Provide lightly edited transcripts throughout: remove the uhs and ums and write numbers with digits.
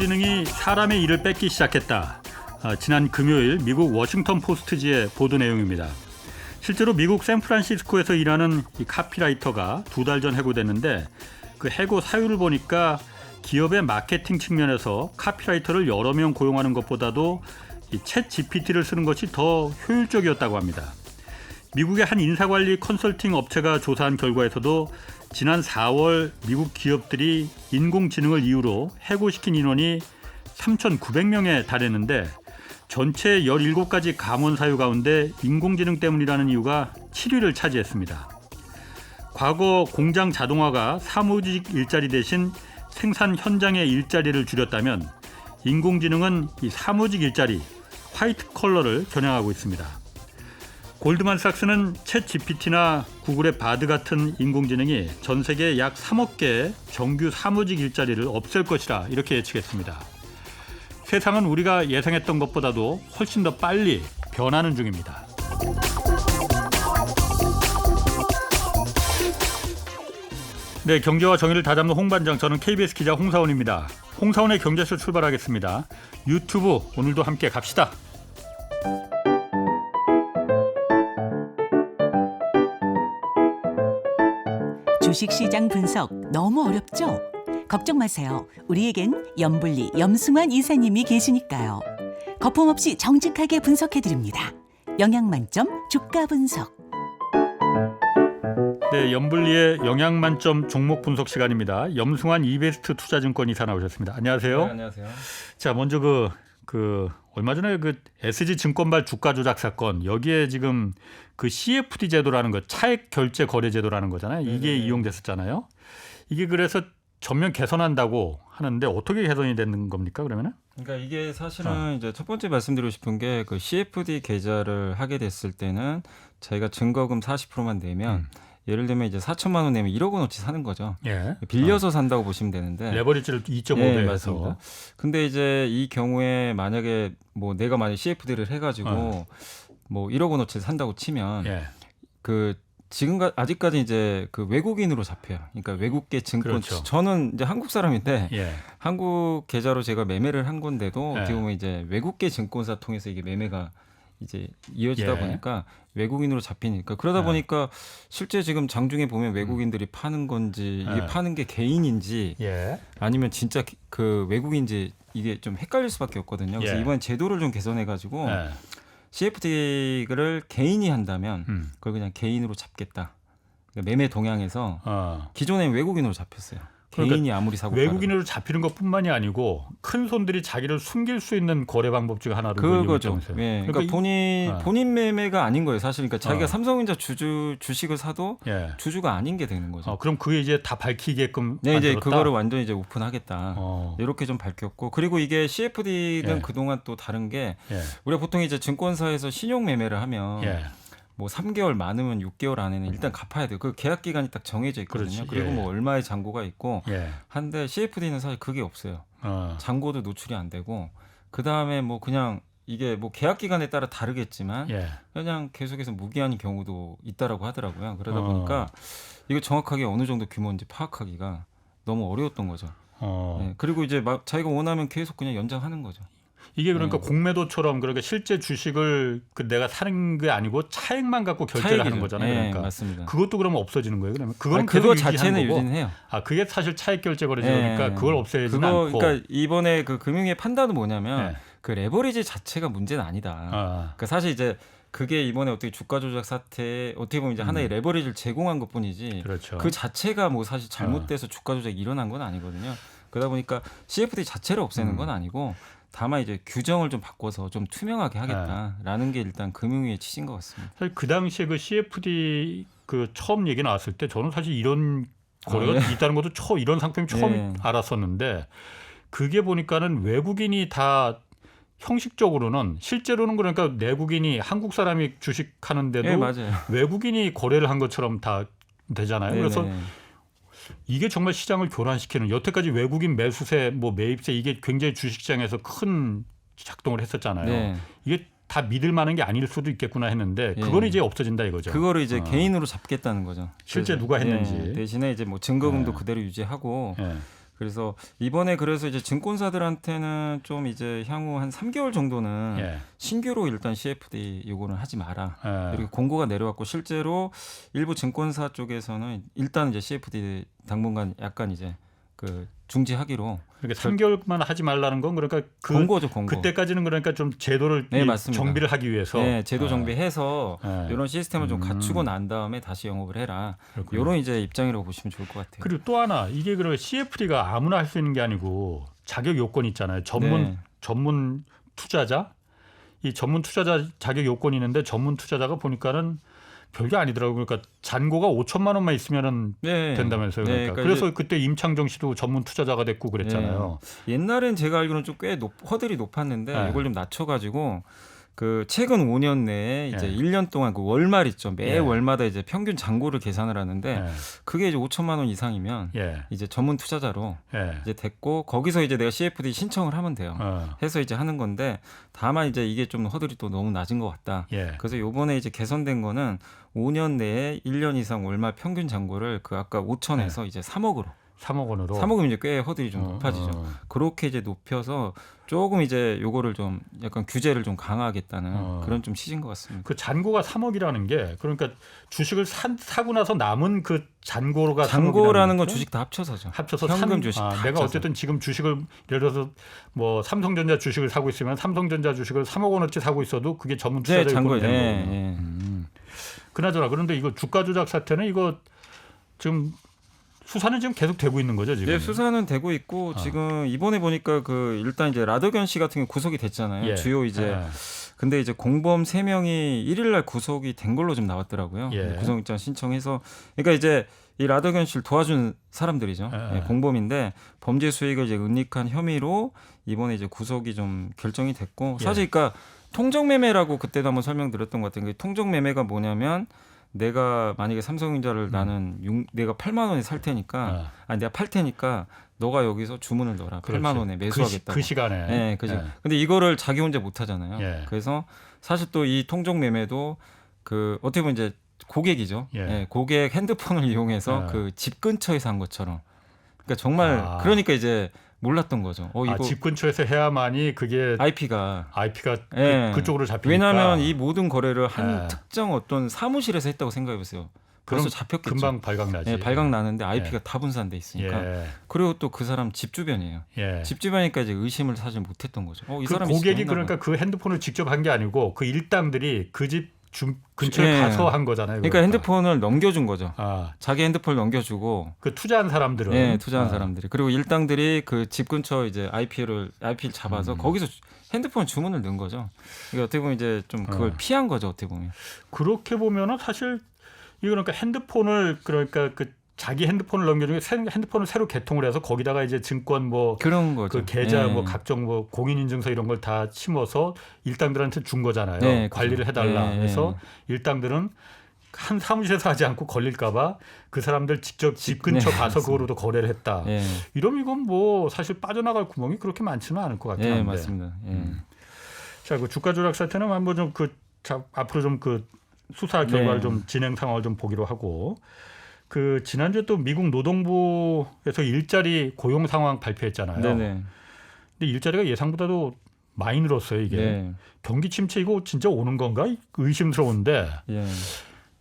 인공지능이 사람의 일을 뺏기 시작했다. 지난 금요일 미국 워싱턴 포스트지의 보도 내용입니다. 실제로 미국 샌프란시스코에서 일하는 이 카피라이터가 2달 전 해고됐는데 그 해고 사유를 보니까 기업의 마케팅 측면에서 카피라이터를 여러 명 고용하는 것보다도 이 챗 GPT를 쓰는 것이 더 효율적이었다고 합니다. 미국의 한 인사관리 컨설팅 업체가 조사한 결과에서도 지난 4월 미국 기업들이 인공지능을 이유로 해고시킨 인원이 3,900명에 달했는데 전체 17가지 감원 사유 가운데 인공지능 때문이라는 이유가 7위를 차지했습니다. 과거 공장 자동화가 사무직 일자리 대신 생산 현장의 일자리를 줄였다면 인공지능은 이 사무직 일자리, 화이트 컬러를 겨냥하고 있습니다. 골드만삭스는 챗 GPT나 구글의 바드 같은 인공지능이 전 세계 약 3억 개의 정규 사무직 일자리를 없앨 것이라 이렇게 예측했습니다. 세상은 우리가 예상했던 것보다도 훨씬 더 빨리 변하는 중입니다. 네, 경제와 정의를 다잡는 홍반장, 저는 KBS 기자 홍사원입니다. 홍사원의 경제쇼 출발하겠습니다. 유튜브 오늘도 함께 갑시다. 주식시장 분석 너무 어렵죠? 걱정 마세요. 우리에겐 염불리 염승환 이사님이 계시니까요. 거품 없이 정직하게 분석해드립니다. 영양만점 주가 분석. 네, 염불리의 영양만점 종목 분석 시간입니다. 염승환 이베스트 투자증권 이사 나오셨습니다. 안녕하세요. 네, 안녕하세요. 자, 먼저 얼마 전에 SG 증권발 주가 조작 사건, 여기에 지금 그 CFD 제도라는 거, 차액 결제 거래 제도라는 거잖아요. 이게 네네. 이용됐었잖아요. 이게 그래서 전면 개선한다고 하는데 어떻게 개선이 되는 겁니까, 그러면은? 그러니까 이게 사실은 이제 첫 번째 말씀드리고 싶은 게 그 CFD 계좌를 하게 됐을 때는 저희가 증거금 40%만 내면 예를 들면 이제 4천만 원 내면 1억 원어치 사는 거죠. 예. 빌려서 산다고 보시면 되는데. 레버리지를 2.5배 네, 해서. 맞습니다. 근데 이제 이 경우에 만약에 뭐 내가 만약 CFD를 해가지고 뭐 1억 원어치 산다고 치면 예. 아직까지 이제 그 외국인으로 잡혀요. 그러니까 외국계 증권. 그렇죠. 저는 이제 한국 사람인데 예. 한국 계좌로 제가 매매를 한 건데도 예. 어떻게 보면 이제 외국계 증권사 통해서 이게 매매가 이제 이어지다 예. 보니까 외국인으로 잡히니까 그러다 보니까 실제 지금 장중에 보면 외국인들이 파는 건지 이게 예. 파는 파는 게 개인인지 예. 아니면 진짜 그 외국인지 이게 좀 헷갈릴 수밖에 없거든요. 그래서 예. 이번 제도를 좀 개선해 가지고 예. CFD를 개인이 한다면 그걸 그냥 개인으로 잡겠다. 그러니까 매매 동향에서 기존엔 외국인으로 잡혔어요. 그러니까 개인이 아무리 사고 외국인으로 잡히는 것뿐만이 아니고 큰 손들이 자기를 숨길 수 있는 거래 방법 중 하나로 그거죠. 예. 그러니까 본인 매매가 아닌 거예요. 사실 그러니까 자기가 삼성전자 주식을 사도 예. 주주가 아닌 게 되는 거죠. 그럼 그게 이제 다 밝히게끔 네, 이제 만들었다? 그거를 완전히 이제 오픈하겠다. 이렇게 좀 밝혔고 그리고 이게 CFD는 예. 그동안 또 다른 게 예. 우리가 보통 이제 증권사에서 신용 매매를 하면 예. 뭐 3개월 많으면 6개월 안에는 일단 갚아야 돼요. 그 계약 기간이 딱 정해져 있거든요. 그렇지. 그리고 예. 뭐 얼마의 잔고가 있고 예. 한데 CFD는 사실 그게 없어요. 잔고도 노출이 안 되고 그 다음에 뭐 그냥 이게 뭐 계약 기간에 따라 다르겠지만 예. 그냥 계속해서 무기한인 경우도 있다라고 하더라고요. 그러다 보니까 이거 정확하게 어느 정도 규모인지 파악하기가 너무 어려웠던 거죠. 네. 그리고 이제 막 자기가 원하면 계속 그냥 연장하는 거죠. 이게 그러니까 공매도처럼 그렇게 실제 주식을 내가 사는 게 아니고 차액만 갖고 결제를 차액이죠. 하는 거잖아요. 네, 그러니까 맞습니다. 그것도 그러면 없어지는 거예요. 그러면 그건 그거 계속 자체는 유지하는 거고. 유지는 해요. 그게 사실 차액 결제 거래제니까 그걸 없애지는 않고. 그러니까 이번에 그 금융위의 판단은 뭐냐면 네. 그 레버리지 자체가 문제는 아니다. 그러니까 사실 이제 그게 이번에 어떻게 주가 조작 사태 어떻게 보면 이제 하나의 레버리지를 제공한 것뿐이지. 그렇죠. 그 자체가 뭐 사실 잘못돼서 주가 조작이 일어난 건 아니거든요. 그러다 보니까 CFD 자체를 없애는 건 아니고 다만 이제 규정을 좀 바꿔서 좀 투명하게 하겠다라는 게 일단 금융위의 취지인 것 같습니다. 사실 그 당시에 그 CFD 처음 얘기 나왔을 때 저는 사실 이런 거래가 있다는 것도 이런 상품이 처음 알았었는데 그게 보니까는 외국인이 다 형식적으로는 실제로는 그러니까 내국인이 한국 사람이 주식하는데도 맞아요. 외국인이 거래를 한 것처럼 다 되잖아요. 네네. 그래서 이게 정말 시장을 교란시키는 여태까지 외국인 매수세 매입세 이게 굉장히 주식시장에서 큰 작동을 했었잖아요. 네. 이게 다 믿을 만한 게 아닐 수도 있겠구나 했는데 그건 이제 없어진다 이거죠. 그거를 이제 개인으로 잡겠다는 거죠. 실제 누가 했는지. 대신에 이제 뭐 증거금도 그대로 유지하고 그래서 이번에 그래서 이제 증권사들한테는 좀 이제 향후 한 3개월 정도는 예. 신규로 일단 CFD 요구는 하지 마라. 예. 이렇게 공고가 내려왔고 실제로 일부 증권사 쪽에서는 일단 이제 CFD 당분간 약간 이제 그 중지하기로 그러니까 3개월만 하지 말라는 건 그러니까 공고죠, 공고. 그때까지는 그러니까 좀 제도를 네, 맞습니다. 정비를 하기 위해서 네, 제도 정비해서 예. 이런 시스템을 좀 갖추고 난 다음에 다시 영업을 해라. 그렇군요. 이런 이제 입장이라고 보시면 좋을 것 같아요. 그리고 또 하나 이게 그 CFD가 아무나 할 수 있는 게 아니고 자격 요건이 있잖아요. 네. 전문 투자자 이 전문 투자자 자격 요건이 있는데 전문 투자자가 보니까는 별게 아니더라고요. 그러니까 잔고가 5천만 원만 있으면은 네. 된다면서요. 네, 그러니까. 그러니까 그래서 이제- 그때 임창정 씨도 전문 투자자가 됐고 그랬잖아요. 옛날엔 제가 알기로는 좀 꽤 허들이 높았는데 네. 이걸 좀 낮춰가지고 그 최근 5년 내에 이제 예. 1년 동안 그 월말 있죠. 매 예. 월마다 이제 평균 잔고를 계산을 하는데 예. 그게 이제 5천만 원 이상이면 예. 이제 전문 투자자로 예. 이제 됐고 거기서 이제 내가 CFD 신청을 하면 돼요. 해서 이제 하는 건데 다만 이제 이게 좀 허들이 또 너무 낮은 것 같다. 예. 그래서 요번에 이제 개선된 거는 5년 내에 1년 이상 월말 평균 잔고를 그 아까 5천에서 이제 3억으로 3억 원으로. 3억이면 이제 꽤 허들이 좀 높아지죠. 그렇게 이제 높여서 조금 이제 요거를 좀 약간 규제를 좀 강화하겠다는 그런 좀 취지인 것 같습니다. 그 잔고가 3억이라는 게 그러니까 주식을 사고 나서 남은 그 잔고가 잔고라는 3억이라는 건 거죠? 주식 다 합쳐서죠. 합쳐서 현금 주식 다 내가 합쳐서. 어쨌든 지금 주식을 예를 들어서 뭐 삼성전자 주식을 사고 있으면 삼성전자 주식을 3억 원어치 사고 있어도 그게 전문 네, 투자자 잔고. 요건이 되는 거고. 예. 그나저나 그런데 이거 주가 조작 사태는 이거 지금 수사는 지금 계속 되고 있는 거죠 지금? 네, 수사는 되고 있고 지금 이번에 보니까 그 일단 이제 라더견 씨 같은 경우 구속이 됐잖아요. 예. 주요 이제 예. 근데 이제 공범 3명이 1일 날 구속이 된 걸로 좀 나왔더라고요. 예. 구속영장 신청해서 그러니까 이제 이 라더견 씨를 도와준 사람들이죠. 예. 예, 공범인데 범죄 수익을 이제 은닉한 혐의로 이번에 이제 구속이 좀 결정이 됐고 사실 그러니까 통정매매라고 그때도 한번 설명드렸던 것 같은 게 통정매매가 뭐냐면 내가 만약에 삼성전자를 내가 8만 원에 살 테니까 아니 내가 팔 테니까 너가 여기서 주문을 넣어라. 그렇지. 8만 원에 매수하겠다고. 그 시간에. 네, 그죠. 예. 근데 이거를 자기 혼자 못 하잖아요. 예. 그래서 사실 또 이 통정 매매도 그 어떻게 보면 이제 고객이죠. 예. 예, 고객 핸드폰을 이용해서 예. 그 집 근처에서 한 것처럼. 그러니까 정말 그러니까 이제 몰랐던 거죠. 이거 집 근처에서 해야만이 그게 IP가 예. 그쪽으로 잡히니까. 왜냐하면 이 모든 거래를 한 예. 특정 어떤 사무실에서 했다고 생각해 보세요. 그럼 벌써 잡혔겠죠. 금방 발각나지. 예, 발각 나는데 IP가 다 분산돼 있으니까. 예. 그리고 또 그 사람 집 주변이에요. 예. 집 주변이니까 이제 의심을 사실 못했던 거죠. 이 그 사람이 고객이 진짜 했나 그러니까 그 핸드폰을 직접 한 게 아니고 그 일당들이 그 집 근처에 예. 가서 한 거잖아요. 그러니까 핸드폰을 넘겨준 거죠. 아, 자기 핸드폰을 넘겨주고, 그 투자한 사람들은 예, 투자한 사람들이 그리고 일당들이 그 집 근처 이제 IP를 잡아서 거기서 핸드폰 주문을 넣은 거죠. 그러니까 어떻게 보면 이제 좀 그걸 피한 거죠. 어떻게 보면. 그렇게 보면은 사실 이거 그러니까 핸드폰을 그러니까 그 자기 핸드폰을 넘겨주고 핸드폰을 새로 개통을 해서 거기다가 이제 증권 뭐 그런 거죠. 그 계좌 예. 뭐 각종 뭐 공인인증서 이런 걸 다 심어서 일당들한테 준 거잖아요. 네, 관리를 그죠. 해달라. 예, 그래서 일당들은 한 사무실에서 하지 않고 걸릴까봐 그 사람들 직접 집 근처 네, 가서 맞습니다. 그거로도 거래를 했다. 예, 이러면 이건 뭐 사실 빠져나갈 구멍이 그렇게 많지는 않을 것 같긴 예, 한데. 맞습니다. 예. 자, 그 주가 조작 사태는 한번 좀 앞으로 좀 그 수사 결과를 네. 좀 진행 상황을 좀 보기로 하고 그 지난주에 또 미국 노동부에서 일자리 고용 상황 발표했잖아요. 네네. 근데 일자리가 예상보다도 많이 늘었어요. 이게 네. 경기 침체 이거 진짜 오는 건가 의심스러운데 예.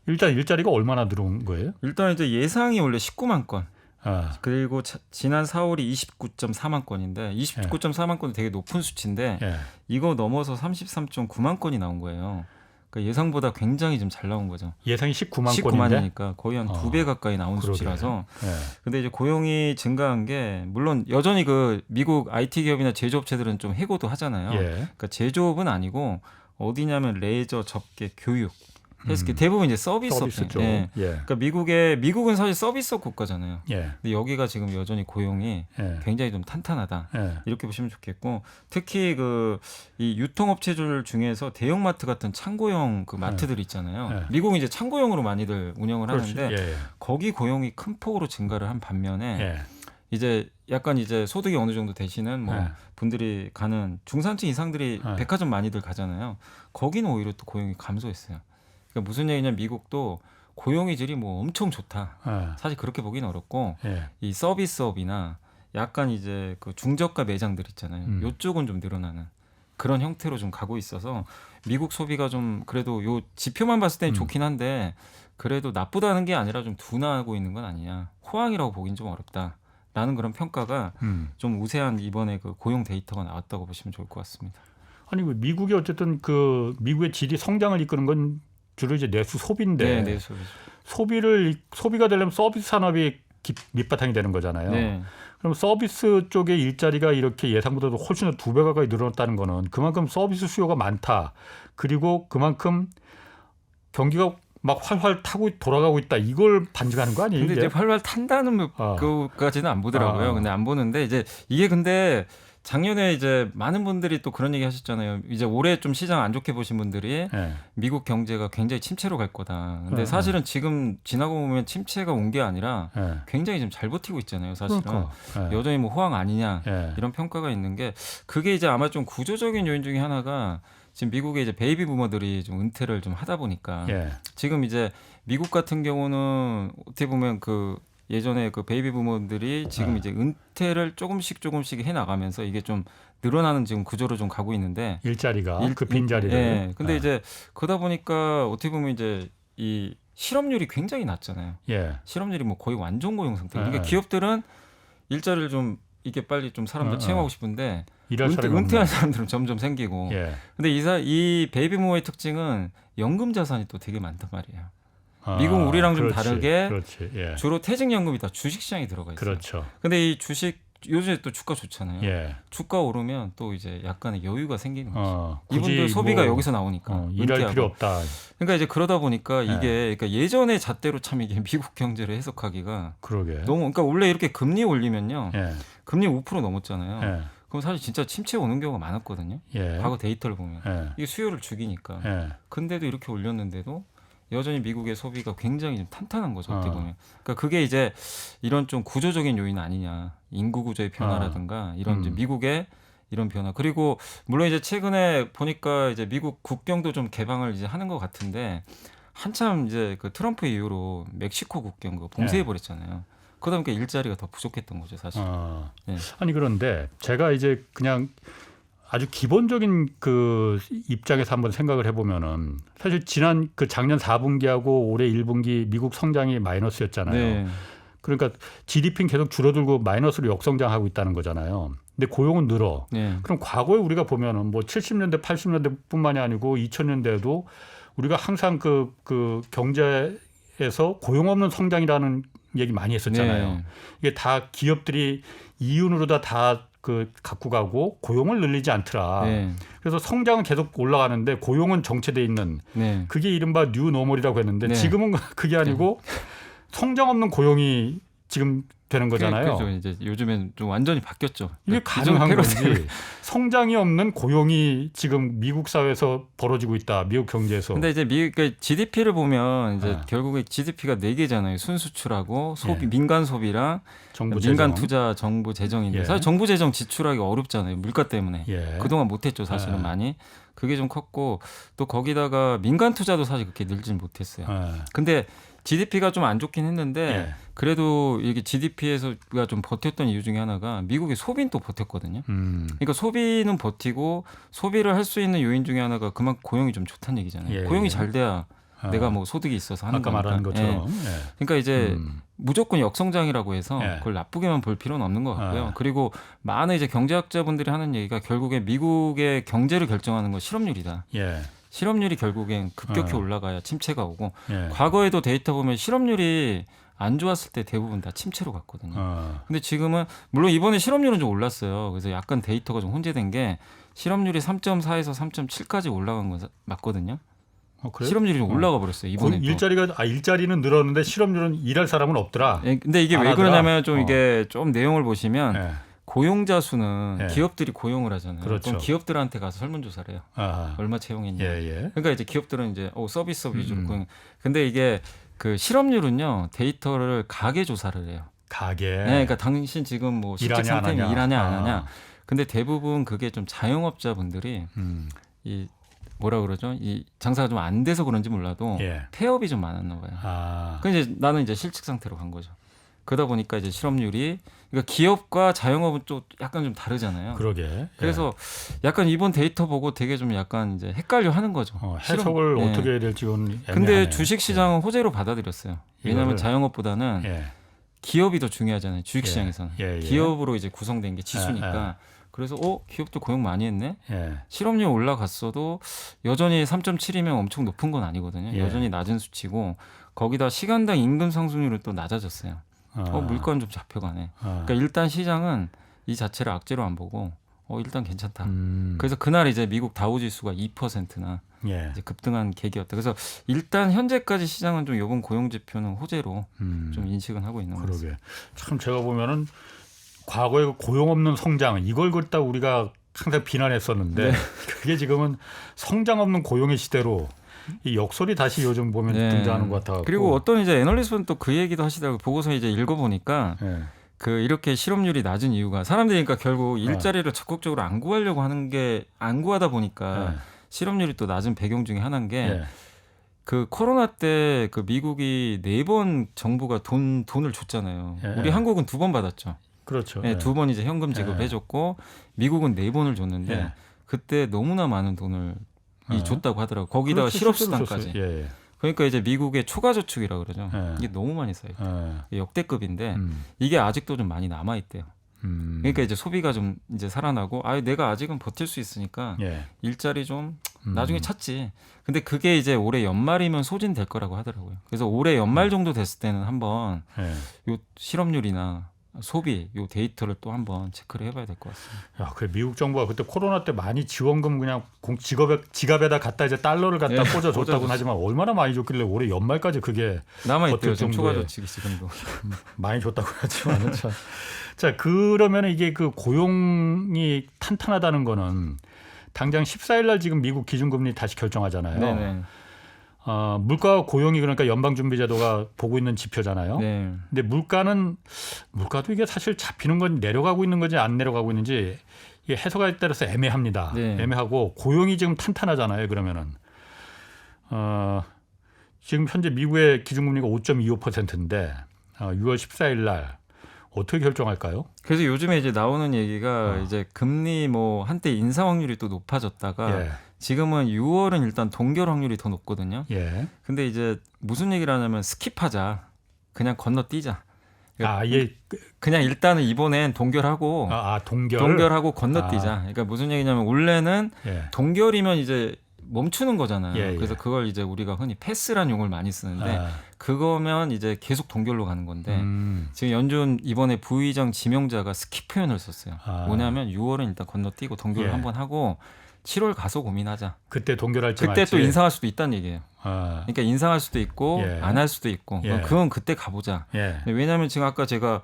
일단 일자리가 얼마나 늘은 거예요? 일단 이제 예상이 원래 19만 건. 아, 그리고 지난 4월이 29.4만 건인데 29.4만 건이 되게 높은 수치인데 예. 이거 넘어서 33.9만 건이 나온 거예요. 그러니까 예상보다 굉장히 좀 잘 나온 거죠. 예상이 19만 건인데. 19만이니까 거의 한 2배 가까이 나온 그러게. 수치라서. 예. 근데 이제 고용이 증가한 게 물론 여전히 그 미국 IT 기업이나 제조업체들은 좀 해고도 하잖아요. 예. 그러니까 제조업은 아니고 어디냐면 레저, 접계, 교육, 헬스케어 대부분 이제 서비스 업체. 쪽. 예. 예. 그러니까 미국은 사실 서비스업 국가잖아요. 예. 근데 여기가 지금 여전히 고용이 예. 굉장히 좀 탄탄하다. 예. 이렇게 보시면 좋겠고 특히 그 이 유통업체들 중에서 대형마트 같은 창고형 그 마트들 있잖아요. 네. 미국은 이제 창고형으로 많이들 운영을 그렇지. 하는데 예. 거기 고용이 큰 폭으로 증가를 한 반면에 예. 이제 약간 이제 소득이 어느 정도 되시는 뭐 네. 분들이 가는 중산층 이상들이 네. 백화점 많이들 가잖아요. 거기는 오히려 또 고용이 감소했어요. 그러니까 무슨 얘기냐면 미국도 고용의 질이 뭐 엄청 좋다. 예. 사실 그렇게 보기는 어렵고 예. 이 서비스업이나 약간 이제 그 중저가 매장들 있잖아요. 요쪽은 좀 늘어나는 그런 형태로 좀 가고 있어서 미국 소비가 좀 그래도 요 지표만 봤을 때는 좋긴 한데 그래도 나쁘다는 게 아니라 좀 둔화하고 있는 건 아니냐. 호황이라고 보긴 좀 어렵다라는 그런 평가가 좀 우세한 이번에 그 고용 데이터가 나왔다고 보시면 좋을 것 같습니다. 아니 미국이 어쨌든 그 미국의 GDP 성장을 이끄는 건 주로 이제 내수 소비인데 네, 소비가 되려면 서비스 산업이 밑바탕이 되는 거잖아요. 네. 그럼 서비스 쪽의 일자리가 이렇게 예상보다도 훨씬 더 2배 가까이 늘어났다는 거는 그만큼 서비스 수요가 많다. 그리고 그만큼 경기가 막 활활 타고 돌아가고 있다. 이걸 반증하는 거 아니에요? 근데 이제 활활 탄다는 그까지는 안 보더라고요. 근데 안 보는데 이제 이게 근데 작년에 이제 많은 분들이 또 그런 얘기 하셨잖아요. 이제 올해 좀 시장 안 좋게 보신 분들이 네. 미국 경제가 굉장히 침체로 갈 거다. 근데 사실은 지금 지나고 보면 침체가 온 게 아니라 네. 굉장히 좀 잘 버티고 있잖아요. 사실은 그러니까. 네. 여전히 뭐 호황 아니냐 네. 이런 평가가 있는 게 그게 이제 아마 좀 구조적인 요인 중에 하나가 지금 미국의 이제 베이비 부머들이 좀 은퇴를 좀 하다 보니까 예. 지금 이제 미국 같은 경우는 어떻게 보면 그 예전에 그 베이비 부모들이 지금 이제 은퇴를 조금씩 해 나가면서 이게 좀 늘어나는 지금 구조로 좀 가고 있는데 일자리가 그 빈자리를. 예. 근데 이제 그러다 보니까 어떻게 보면 이제 이 실업률이 굉장히 낮잖아요. 예. 실업률이 뭐 거의 완전 고용 상태. 그러니까 예. 기업들은 일자리를 좀 이게 빨리 좀 사람들 채용하고 싶은데 일할 사람이 은퇴한 없는. 사람들은 점점 생기고. 예. 근데 이 베이비 부모의 특징은 연금 자산이 또 되게 많단 말이에요. 미국은 우리랑 좀 다르게 그렇지. 예. 주로 퇴직연금이 다 주식시장에 들어가 있어요. 그렇죠. 근데 이 주식 요즘에 또 주가 좋잖아요. 예. 주가 오르면 또 이제 약간의 여유가 생기는 거죠. 굳이 이분들 소비가 뭐, 여기서 나오니까 일할 은퇴하고. 필요 없다. 그러니까 이제 그러다 보니까 예. 이게 그러니까 예전의 잣대로 참 이게 미국 경제를 해석하기가 그러게. 너무 그러니까 원래 이렇게 금리 올리면요. 예. 금리 5% 넘었잖아요. 예. 그럼 사실 진짜 침체 오는 경우가 많았거든요. 예. 과거 데이터를 보면 예. 이게 수요를 죽이니까. 예. 근데도 이렇게 올렸는데도 여전히 미국의 소비가 굉장히 좀 탄탄한 거죠. 어떻게 어. 보면. 그러니까 그게 이제 이런 좀 구조적인 요인 아니냐. 인구 구조의 변화라든가 이런 이제 미국의 이런 변화. 그리고 물론 이제 최근에 보니까 이제 미국 국경도 좀 개방을 이제 하는 것 같은데 한참 이제 그 트럼프 이후로 멕시코 국경 그거 봉쇄해 버렸잖아요. 그러다 보니까 일자리가 더 부족했던 거죠, 사실. 네. 아니 그런데 제가 이제 그냥 아주 기본적인 그 입장에서 한번 생각을 해보면은 사실 지난 그 작년 4분기하고 올해 1분기 미국 성장이 마이너스였잖아요. 네. 그러니까 GDP는 계속 줄어들고 마이너스로 역성장하고 있다는 거잖아요. 근데 고용은 늘어. 네. 그럼 과거에 우리가 보면은 뭐 70년대, 80년대뿐만이 아니고 2000년대에도 우리가 항상 그 경제에서 고용 없는 성장이라는 얘기 많이 했었잖아요. 네. 이게 다 기업들이 이윤으로 다 갖고 가고 고용을 늘리지 않더라. 네. 그래서 성장은 계속 올라가는데 고용은 정체돼 있는 네. 그게 이른바 뉴 노멀이라고 했는데 네. 지금은 그게 아니고 성장 없는 고용이 지금 되는 거잖아요. 그렇죠. 이제 요즘엔 좀 완전히 바뀌었죠. 이게 가능한 건지 성장이 없는 고용이 지금 미국 사회에서 벌어지고 있다. 미국 경제에서. 근데 이제 미국 GDP를 보면 이제 결국에 GDP가 4개잖아요. 순수출하고 소비, 민간 소비랑 정부 민간 재정. 투자, 정부 재정인데 예. 사실 정부 재정 지출하기 어렵잖아요. 물가 때문에. 예. 그동안 못했죠. 사실은 예. 많이. 그게 좀 컸고 또 거기다가 민간 투자도 사실 그렇게 늘진 못했어요. 예. 근데 GDP가 좀 안 좋긴 했는데 예. 그래도 이게 GDP에서가 좀 버텼던 이유 중에 하나가 미국의 소비는 또 버텼거든요. 그러니까 소비는 버티고 소비를 할 수 있는 요인 중에 하나가 그만큼 고용이 좀 좋다는 얘기잖아요. 예. 고용이 잘 돼야 내가 뭐 소득이 있어서 하는 아까 거니까. 말한 것처럼. 예. 예. 그러니까 이제 무조건 역성장이라고 해서 예. 그걸 나쁘게만 볼 필요는 없는 것 같고요. 예. 그리고 많은 이제 경제학자분들이 하는 얘기가 결국에 미국의 경제를 결정하는 건 실업률이다. 예. 실업률이 결국엔 급격히 올라가야 침체가 오고 예. 과거에도 데이터 보면 실업률이 안 좋았을 때 대부분 다 침체로 갔거든요. 근데 지금은 물론 이번에 실업률은 좀 올랐어요. 그래서 약간 데이터가 좀 혼재된 게 실업률이 3.4에서 3.7까지 올라간 건 맞거든요. 그래요? 실업률이 좀 올라가 버렸어요. 이번에 일자리는 늘었는데 실업률은 일할 사람은 없더라. 근데 이게 안 왜 하더라. 그러냐면 좀 이게 좀 내용을 보시면 예. 고용자 수는 예. 기업들이 고용을 하잖아요. 그렇죠. 그럼 기업들한테 가서 설문조사를 해요. 아하. 얼마 채용했냐. 예. 그러니까 이제 기업들은 이제 서비스업 위주로 고용. 근데 이게 그 실업률은요 데이터를 가계 조사를 해요. 가게. 네, 그러니까 당신 지금 뭐 실직 일하냐, 안 상태면 하냐. 일하냐 안 하냐. 근데 대부분 그게 좀 자영업자분들이 이 뭐라 그러죠? 이 장사가 좀 안 돼서 그런지 몰라도 예. 폐업이 좀 많았나 봐요. 아. 그 이제 나는 이제 실직 상태로 간 거죠. 그러다 보니까 이제 실업률이 그러니까 기업과 자영업은 또 약간 좀 다르잖아요. 그러게. 그래서 약간 이번 데이터 보고 되게 좀 약간 이제 헷갈려 하는 거죠. 해석을 실업- 어떻게 해야 될지 애매하네. 근데 주식 시장은 호재로 받아들였어요. 왜냐하면 이거를- 자영업보다는 예. 기업이 더 중요하잖아요. 주식 시장에서는. 예. 기업으로 이제 구성된 게 지수니까. 그래서 기업도 고용 많이 했네. 예. 실업률 올라갔어도 여전히 3.7이면 엄청 높은 건 아니거든요. 예. 여전히 낮은 수치고 거기다 시간당 임금 상승률은 또 낮아졌어요. 물가는 좀 잡혀가네. 그러니까 일단 시장은 이 자체를 악재로 안 보고 일단 괜찮다. 그래서 그날 이제 미국 다우지수가 2%나 예. 이제 급등한 계기였다. 그래서 일단 현재까지 시장은 좀 이번 고용 지표는 호재로 좀 인식은 하고 있는 거죠. 그러게. 참 제가 보면은 과거에 고용 없는 성장 이걸 갖다 우리가 항상 비난했었는데 네. 그게 지금은 성장 없는 고용의 시대로 이 역설이 다시 요즘 보면 네. 등장하는 것 같아. 그리고 어떤 이제 애널리스트는 또 그 얘기도 하시더라고요. 보고서 이제 읽어보니까 예. 그 이렇게 실업률이 낮은 이유가 사람들이 그러니까 결국 일자리를 적극적으로 안 구하려고 하는 게 안 구하다 보니까 실업률이 또 낮은 배경 중에 하나인 게 그 코로나 때 그 미국이 4번 정부가 돈을 줬잖아요. 우리 한국은 2번 받았죠. 그렇죠. 네, 2번 이제 현금 지급해줬고 미국은 4번을 줬는데 그때 너무나 많은 돈을 줬다고 하더라고. 거기다가 그렇죠. 실업수당까지. 예. 그러니까 이제 미국의 초과저축이라 그러죠. 이게 너무 많이 쌓여. 역대급인데 이게 아직도 좀 많이 남아 있대요. 그러니까 이제 소비가 좀 이제 살아나고 내가 아직은 버틸 수 있으니까 일자리 좀 나중에 찾지. 근데 그게 이제 올해 연말이면 소진될 거라고 하더라고요. 그래서 올해 연말 정도 됐을 때는 한번 요 실업률이나 소비 요 데이터를 또 한번 체크를 해봐야 될 것 같습니다. 야, 그 미국 정부가 그때 코로나 때 많이 지원금 그냥 지갑에다 갖다 이제 달러를 갖다 꽂아줬다고는 하지만 얼마나 많이 줬길래 올해 연말까지 그게 남아 있대요. 버틸 지금 정도의- 초과저축이 지금도. 많이 줬다고 하지만 자 그러면 이게 그 고용이 탄탄하다는 거는 당장 14일 날 지금 미국 기준금리 다시 결정하잖아요. 네네. 물가와 고용이 그러니까 연방준비제도가 보고 있는 지표잖아요. 네. 근데 물가도 이게 사실 잡히는 건 내려가고 있는 건지 안 내려가고 있는지 이게 해석에 따라서 애매합니다. 네. 애매하고 고용이 지금 탄탄하잖아요. 그러면은 지금 현재 미국의 기준금리가 5.25%인데 6월 14일 날 어떻게 결정할까요? 그래서 요즘에 이제 나오는 얘기가 이제 금리 뭐 한때 인상 확률이 또 높아졌다가 지금은 6월은 일단 동결 확률이 더 높거든요. 예. 근데 이제 무슨 얘기를 하냐면 스킵하자. 그냥 건너뛰자. 그냥 일단은 이번엔 동결하고 동결하고 건너뛰자. 그러니까 무슨 얘기냐면 원래는 동결이면 이제 멈추는 거잖아요. 그래서 그걸 이제 우리가 흔히 패스란 용어를 많이 쓰는데 그거면 이제 계속 동결로 가는 건데 지금 연준 이번에 부의장 지명자가 스킵 표현을 썼어요. 뭐냐면 6월은 일단 건너뛰고 동결을 한번 하고 7월 가서 고민하자. 그때 동결할지 그때 말지. 또 인상할 수도 있다는 얘기예요. 그러니까 인상할 수도 있고 안 할 수도 있고 그건 그때 가보자. 왜냐하면 지금 아까 제가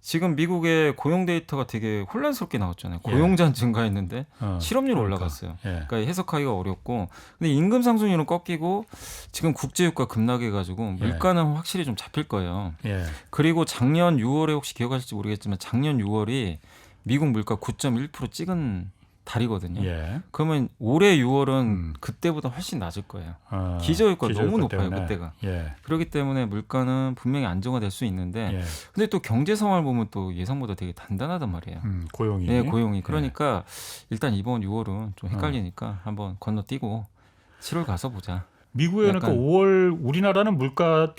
지금 미국의 고용 데이터가 되게 혼란스럽게 나왔잖아요. 고용자는 증가했는데 실업률 올라갔어요. 그러니까 해석하기가 어렵고 근데 임금 상승률은 꺾이고 지금 국제유가 급락해가지고 물가는 확실히 좀 잡힐 거예요. 그리고 작년 6월에 혹시 기억하실지 모르겠지만 작년 6월이 미국 물가 9.1% 찍은 달이거든요. 그러면 올해 6월은 그때보다 훨씬 낮을 거예요. 기저효과가 너무 높아요. 그때가. 그렇기 때문에 물가는 분명히 안정화될 수 있는데 근데 또 경제 상황을 보면 또 예상보다 되게 단단하단 말이에요. 고용이. 네, 고용이. 그러니까 일단 이번 6월은 좀 헷갈리니까 한번 건너뛰고 7월 가서 보자. 미국에 그러니까 5월 우리나라는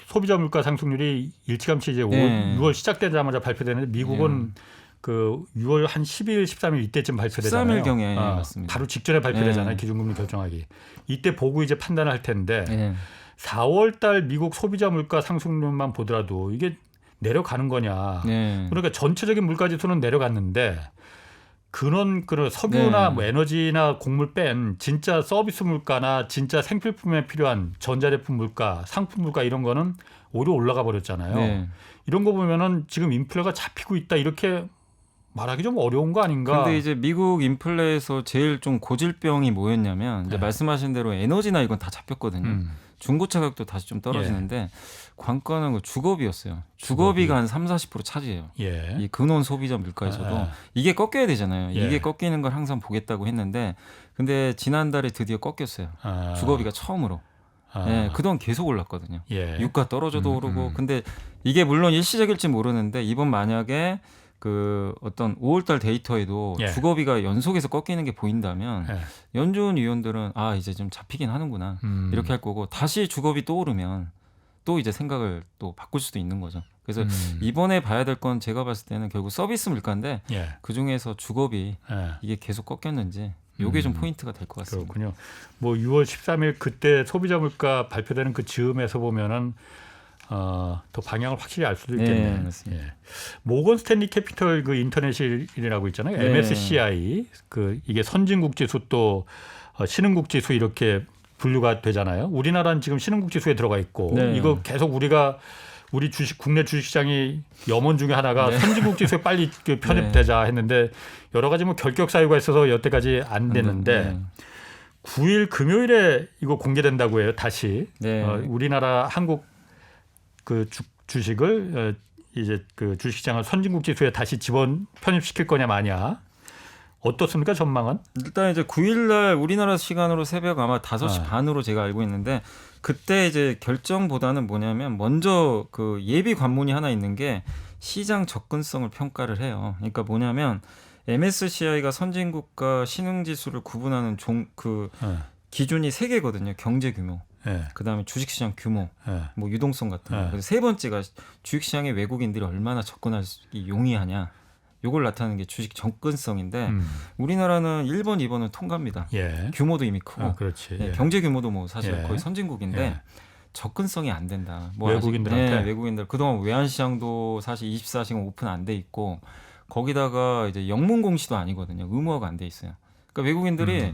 소비자 물가 상승률이 일찌감치 이제 6월 시작되자마자 발표되는데 미국은 그 6월 한 12일, 13일 이때쯤 발표되잖아요. 13일경에 맞습니다. 바로 직전에 발표되잖아요. 기준금리 결정하기. 이때 보고 이제 판단을 할 텐데 4월 달 미국 소비자 물가 상승률만 보더라도 이게 내려가는 거냐. 그러니까 전체적인 물가 지수는 내려갔는데 그런 석유나 뭐 에너지나 곡물 뺀 진짜 서비스 물가나 진짜 생필품에 필요한 전자제품 물가, 상품 물가 이런 거는 오히려 올라가 버렸잖아요. 이런 거 보면은 지금 인플레가 잡히고 있다 이렇게 말하기 좀 어려운 거 아닌가? 근데 이제 미국 인플레에서 제일 좀 고질병이 뭐였냐면 이제 말씀하신 대로 에너지나 이건 다 잡혔거든요. 중고차 가격도 다시 좀 떨어지는데 관건은 그 주거비였어요. 주거비가 한 30-40% 차지해요. 이 근원 소비자 물가에서도 이게 꺾여야 되잖아요. 이게 꺾이는 걸 항상 보겠다고 했는데 근데 지난달에 드디어 꺾였어요. 주거비가 처음으로. 예, 그동안 계속 올랐거든요. 예. 유가 떨어져도 오르고. 근데 이게 물론 일시적일지 모르는데 이번 만약에 그 어떤 5월달 데이터에도 예. 주거비가 연속해서 꺾이는 게 보인다면 예. 연준 위원들은 아 이제 좀 잡히긴 하는구나 이렇게 할 거고 다시 주거비 또 오르면 또 이제 생각을 또 바꿀 수도 있는 거죠. 그래서 이번에 봐야 될 건 제가 봤을 때는 결국 서비스 물가인데 예. 그 중에서 주거비 예. 이게 계속 꺾였는지 요게 좀 포인트가 될 것 같습니다. 그렇군요. 뭐 6월 13일 그때 소비자 물가 발표되는 그 즈음에서 보면은 더 방향을 확실히 알 수도 있겠네요. 네, 맞습니다. 예. 모건 스탠리 캐피털 그 인터넷이라고 있잖아요. 네. MSCI 그 이게 선진국 지수 또 신흥국 지수 이렇게 분류가 되잖아요. 우리나라는 지금 신흥국 지수에 들어가 있고 네. 이거 계속 우리 국내 주식시장이 염원 중에 하나가 네. 선진국 지수에 빨리 그 편입되자 했는데 여러 가지 뭐 결격 사유가 있어서 여태까지 안 됐는데 네. 9일 금요일에 이거 공개된다고 해요. 다시 네. 우리나라 한국 그 주식을 이제 그 주식시장을 선진국 지수에 다시 지원 편입시킬 거냐 마냐 어떻습니까 전망은? 일단 이제 9일날 우리나라 시간으로 새벽 아마 5시 반으로 제가 알고 있는데 그때 이제 결정보다는 뭐냐면 먼저 그 예비 관문이 하나 있는 게 시장 접근성을 평가를 해요. 그러니까 뭐냐면 MSCI가 선진국과 신흥지수를 구분하는 기준이 3개거든요. 경제 규모, 예. 그다음에 주식시장 규모, 예. 뭐 유동성 같은 거. 그래서 세 번째가 주식시장에 외국인들이 얼마나 접근하기 용이하냐. 요걸 나타내는 게 주식 접근성인데 우리나라는 1번, 2번은 통과입니다. 예. 규모도 이미 크고 그렇지. 예, 예. 경제 규모도 뭐 사실 예. 거의 선진국인데 예. 접근성이 안 된다. 뭐 외국인들한테? 아직, 외국인들 그동안 외환시장도 사실 24시간 오픈 안 돼 있고 거기다가 이제 영문 공시도 아니거든요. 의무화가 안 돼 있어요. 그러니까 외국인들이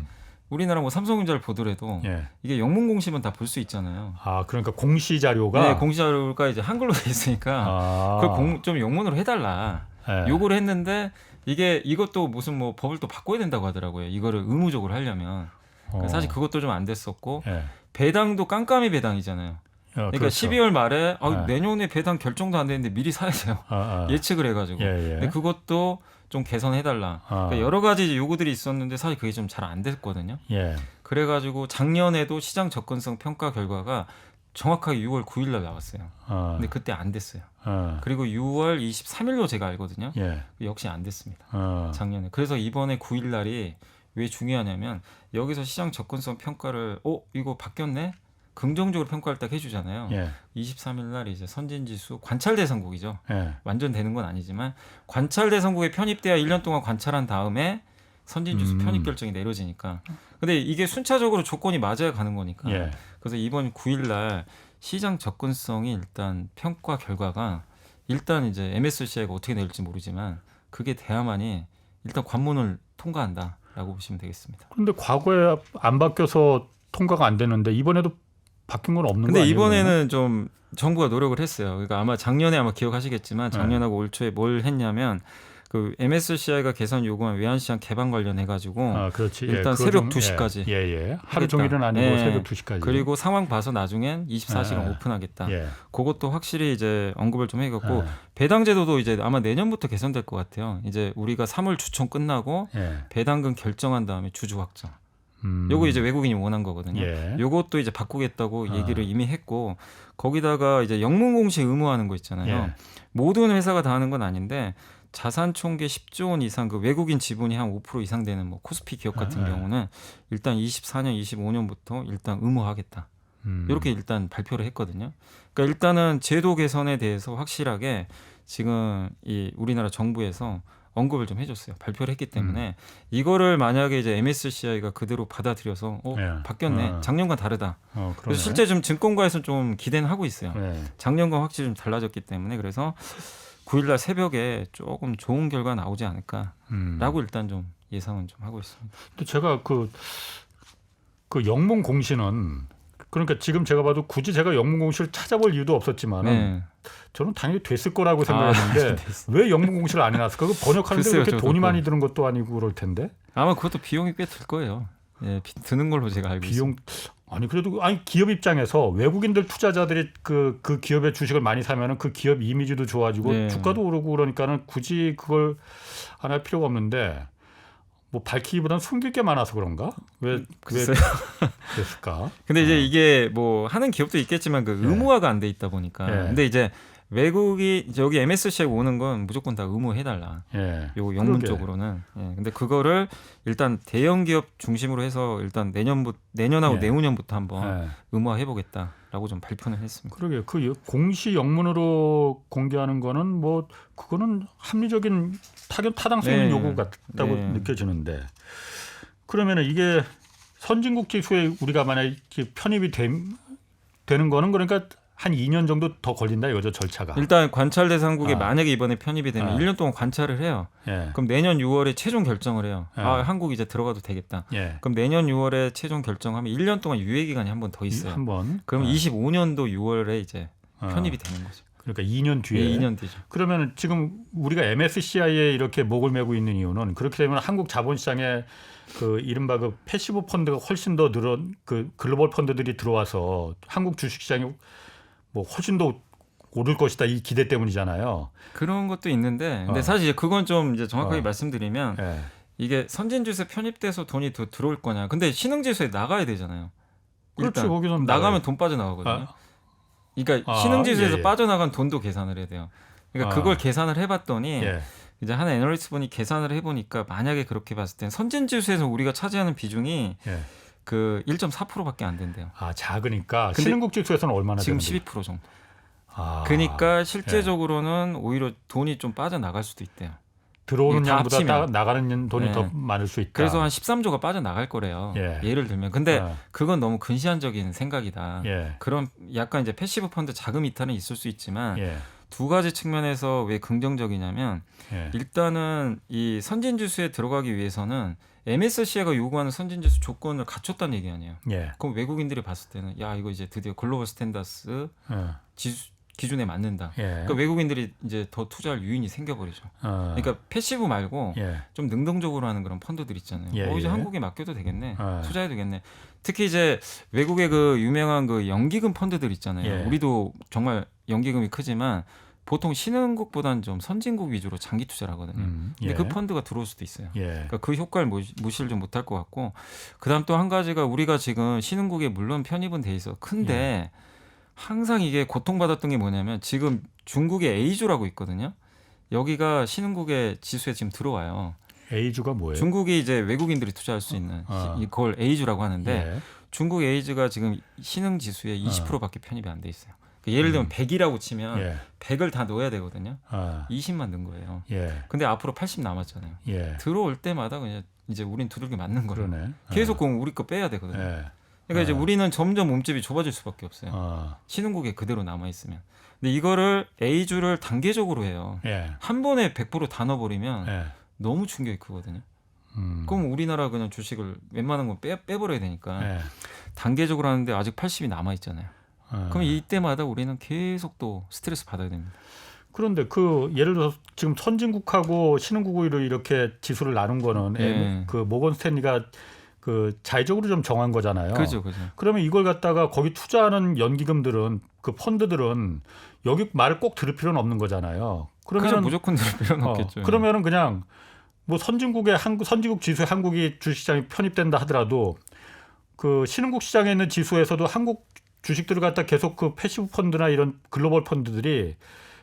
우리나라 뭐 삼성전자를 보더라도 예. 이게 영문 공시면 다 볼 수 있잖아요. 그러니까 공시 자료가 네, 공시 자료가 이제 한글로 돼 있으니까 그걸 좀 영문으로 해달라. 예. 요구를 했는데 이것도 무슨 뭐 법을 또 바꿔야 된다고 하더라고요. 이거를 의무적으로 하려면. 그러니까 사실 그것도 좀 안 됐었고 예. 배당도 깜깜이 배당이잖아요. 그러니까 그렇죠. 12월 말에 네. 내년에 배당 결정도 안 되는데 미리 사야 돼요. 예측을 해가지고. 예, 예. 근데 그것도 좀 개선해달라. 그러니까 여러 가지 요구들이 있었는데 사실 그게 좀 잘 안 됐거든요. 예. 그래가지고 작년에도 시장 접근성 평가 결과가 정확하게 6월 9일 날 나왔어요. 근데 그때 안 됐어요. 그리고 6월 23일로 제가 알거든요. 예. 역시 안 됐습니다. 작년에. 그래서 이번에 9일 날이 왜 중요하냐면 여기서 시장 접근성 평가를 이거 바뀌었네? 긍정적으로 평가를 딱 해주잖아요. 예. 23일 날 이제 선진지수 관찰 대상국이죠. 예. 완전 되는 건 아니지만 관찰 대상국에 편입돼야 1년 동안 관찰한 다음에 선진지수 편입 결정이 내려지니까. 근데 이게 순차적으로 조건이 맞아야 가는 거니까. 예. 그래서 이번 9일 날 시장 접근성이 일단 평가 결과가 일단 이제 MSCI가 어떻게 내릴지 모르지만 그게 돼야만이 일단 관문을 통과한다라고 보시면 되겠습니다. 그런데 과거에 안 바뀌어서 통과가 안 되는데 이번에도 바뀐 건 없는 거 근데 아니에요? 이번에는 좀 정부가 노력을 했어요. 그러니까 아마 작년에 기억하시겠지만 작년하고 올 초에 뭘 했냐면 그 MSCI가 개선 요구한 외환시장 개방 관련해 가지고 그렇지. 일단 예, 새벽 좀, 2시까지 예. 하루 종일은 아니고 새벽 2시까지. 그리고 상황 봐서 나중엔 24시간 오픈하겠다. 예. 그것도 확실히 이제 언급을 좀 해갖고 배당 제도도 이제 아마 내년부터 개선될 것 같아요. 이제 우리가 3월 주총 끝나고 배당금 결정한 다음에 주주 확정. 요거 이제 외국인이 원한 거거든요. 예. 요것도 이제 바꾸겠다고 얘기를 이미 했고 거기다가 이제 영문 공시 의무화하는 거 있잖아요. 예. 모든 회사가 다 하는 건 아닌데 자산 총계 10조 원 이상 그 외국인 지분이 한 5% 이상 되는 뭐 코스피 기업 같은 경우는 일단 24년, 25년부터 일단 의무화하겠다. 이렇게 일단 발표를 했거든요. 그러니까 일단은 제도 개선에 대해서 확실하게 지금 이 우리나라 정부에서 언급을 좀 해줬어요. 발표를 했기 때문에 이거를 만약에 이제 MSCI가 그대로 받아들여서 바뀌었네. 작년과 다르다. 그래서 실제 좀 증권가에서는 좀 기대는 하고 있어요. 작년과 확실히 좀 달라졌기 때문에 그래서 9일날 새벽에 조금 좋은 결과 나오지 않을까라고 일단 좀 예상은 좀 하고 있습니다. 근데 제가 그 영문 공시는 그러니까 지금 제가 봐도 굳이 제가 영문 공시를 찾아볼 이유도 없었지만 저는 당연히 됐을 거라고 생각했는데 왜 영문 공시를 안 해놨을까? 그 번역하는데 글쎄요, 그렇게 돈이 많이 드는 것도 아니고 그럴 텐데. 아마 그것도 비용이 꽤 들 거예요. 예, 드는 걸로 제가 알고 있습니다. 그래도 기업 입장에서 외국인들 투자자들이 그 기업의 주식을 많이 사면은 그 기업 이미지도 좋아지고 주가도 오르고 그러니까는 굳이 그걸 안 할 필요가 없는데 뭐 밝히기보다는 숨길 게 많아서 그런가? 왜 글쎄요. 그랬을까? 근데 이제 이게 뭐 하는 기업도 있겠지만 그 의무화가 안 돼 있다 보니까. 예. 근데 이제 외국이 여기 MSC에 오는 건 무조건 다 의무해달라. 예. 요 영문 그러게. 쪽으로는. 예. 근데 그거를 일단 대형 기업 중심으로 해서 일단 내년하고 예. 내후년부터 한번 예. 의무화해보겠다라고 좀 발표는 했습니다. 그러게 그 공시 영문으로 공개하는 거는 뭐 그거는 합리적인 타당성 있는 네. 요구 같다고 네. 느껴지는데 그러면은 이게 선진국 지수에 우리가 만약에 편입이 되는 거는 그러니까 한 2년 정도 더 걸린다 이거죠 절차가. 일단 관찰 대상국에 아. 만약에 이번에 편입이 되면 아. 1년 동안 관찰을 해요. 예. 그럼 내년 6월에 최종 결정을 해요. 예. 아, 한국 이제 들어가도 되겠다. 예. 그럼 내년 6월에 최종 결정하면 1년 동안 유예 기간이 한 번 더 있어요. 한번. 그러면 25년도 6월에 이제 편입이 되는 거죠. 그러니까 2년 뒤에. 예, 2년 뒤죠. 그러면 지금 우리가 MSCI에 이렇게 목을 메고 있는 이유는 그렇게 되면 한국 자본시장에 그 이른바 그 패시브 펀드가 훨씬 더 늘은 그 글로벌 펀드들이 들어와서 한국 주식시장이 뭐 훨씬 더 오를 것이다 이 기대 때문이잖아요. 그런 것도 있는데 근데 사실 그건 좀 이제 정확하게 어. 말씀드리면 예. 이게 선진지수에 편입돼서 돈이 더 들어올 거냐. 근데 신흥지수에 나가야 되잖아요. 그렇지, 일단 거기선 나가면 나가요. 돈 빠져나가거든요. 아. 그러니까 아, 신흥지수에서 예, 예. 빠져나간 돈도 계산을 해야 돼요. 그러니까 아. 그걸 계산을 해봤더니 예. 이제 한 애널리스트 분이 계산을 해보니까 만약에 그렇게 봤을 땐 선진지수에서 우리가 차지하는 비중이 예. 그 1.4%밖에 안 된대요. 아 작으니까 근데 신흥국 지수에서는 얼마나 지금 되는데? 12% 정도. 아, 그러니까 실제적으로는 오히려 돈이 좀 빠져나갈 수도 있대요. 들어오는 이게 다 양보다 합치면. 나가는 돈이 네. 더 많을 수 있다. 그래서 한 13조가 빠져나갈 거래요. 예. 예를 들면. 근데 아, 그건 너무 근시안적인 생각이다. 예. 그런 약간 이제 패시브 펀드 자금 이탈은 있을 수 있지만 예. 두 가지 측면에서 왜 긍정적이냐면 예. 일단은 이 선진지수에 들어가기 위해서는 MSCI가 요구하는 선진지수 조건을 갖췄다는 얘기 아니에요. 예. 그럼 외국인들이 봤을 때는 야 이거 이제 드디어 글로벌 스탠다스 예. 지수 기준에 맞는다. 예. 그러니까 외국인들이 이제 더 투자할 유인이 생겨버리죠. 그러니까 패시브 말고 예. 좀 능동적으로 하는 그런 펀드들 있잖아요. 예, 이제 예. 한국에 맡겨도 되겠네. 예. 투자해도 되겠네. 특히 이제 외국의 그 유명한 그 연기금 펀드들 있잖아요. 예. 우리도 정말 연기금이 크지만 보통 신흥국보다는 좀 선진국 위주로 장기 투자를 하거든요. 근데 예. 그 펀드가 들어올 수도 있어요. 예. 그러니까 그 효과를 무시를 좀 못할 것 같고 그다음 또 한 가지가 우리가 지금 신흥국에 물론 편입은 돼 있어 큰데 항상 이게 고통받았던 게 뭐냐면 지금 중국의 A주라고 있거든요. 여기가 신흥국의 지수에 지금 들어와요. A주가 뭐예요? 중국이 이제 외국인들이 투자할 수 있는 이걸 A주라고 하는데 예. 중국 A주가 지금 신흥 지수의 20%밖에 편입이 안 돼 있어요. 그러니까 예를 들면 100이라고 치면 예. 100을 다 넣어야 되거든요. 아. 20만 넣은 거예요. 예. 근데 앞으로 80 남았잖아요. 예. 들어올 때마다 그냥 이제 우린 두들겨 맞는 거예요. 그러네. 계속 그럼 우리 거 빼야 되거든요. 예. 그러니까 이제 아. 우리는 점점 몸집이 좁아질 수밖에 없어요. 아. 신흥국에 그대로 남아 있으면. 근데 이거를 A주를 단계적으로 해요. 예. 한 번에 100%다 넣어버리면 예. 너무 충격이 크거든요. 그럼 우리나라 그냥 주식을 웬만한 건 빼버려야 되니까 예. 단계적으로 하는데 아직 80이 남아 있잖아요. 아. 그럼 이때마다 우리는 계속 또 스트레스 받아야 됩니다. 그런데 그 예를 들어서 지금 선진국하고 신흥국으로 이렇게 지수를 나눈 거는 예. 그 모건 스탠리가 그 자의적으로 좀 정한 거잖아요. 그죠. 그러면 이걸 갖다가 거기 투자하는 연기금들은 그 펀드들은 여기 말을 꼭 들을 필요는 없는 거잖아요. 그래서 그러면 무조건 들을 필요는 없겠죠. 그러면은 그냥 뭐 선진국 지수에 한국이 주식시장이 편입된다 하더라도 그 신흥국 시장에 있는 지수에서도 한국 주식들을 갖다 계속 그 패시브 펀드나 이런 글로벌 펀드들이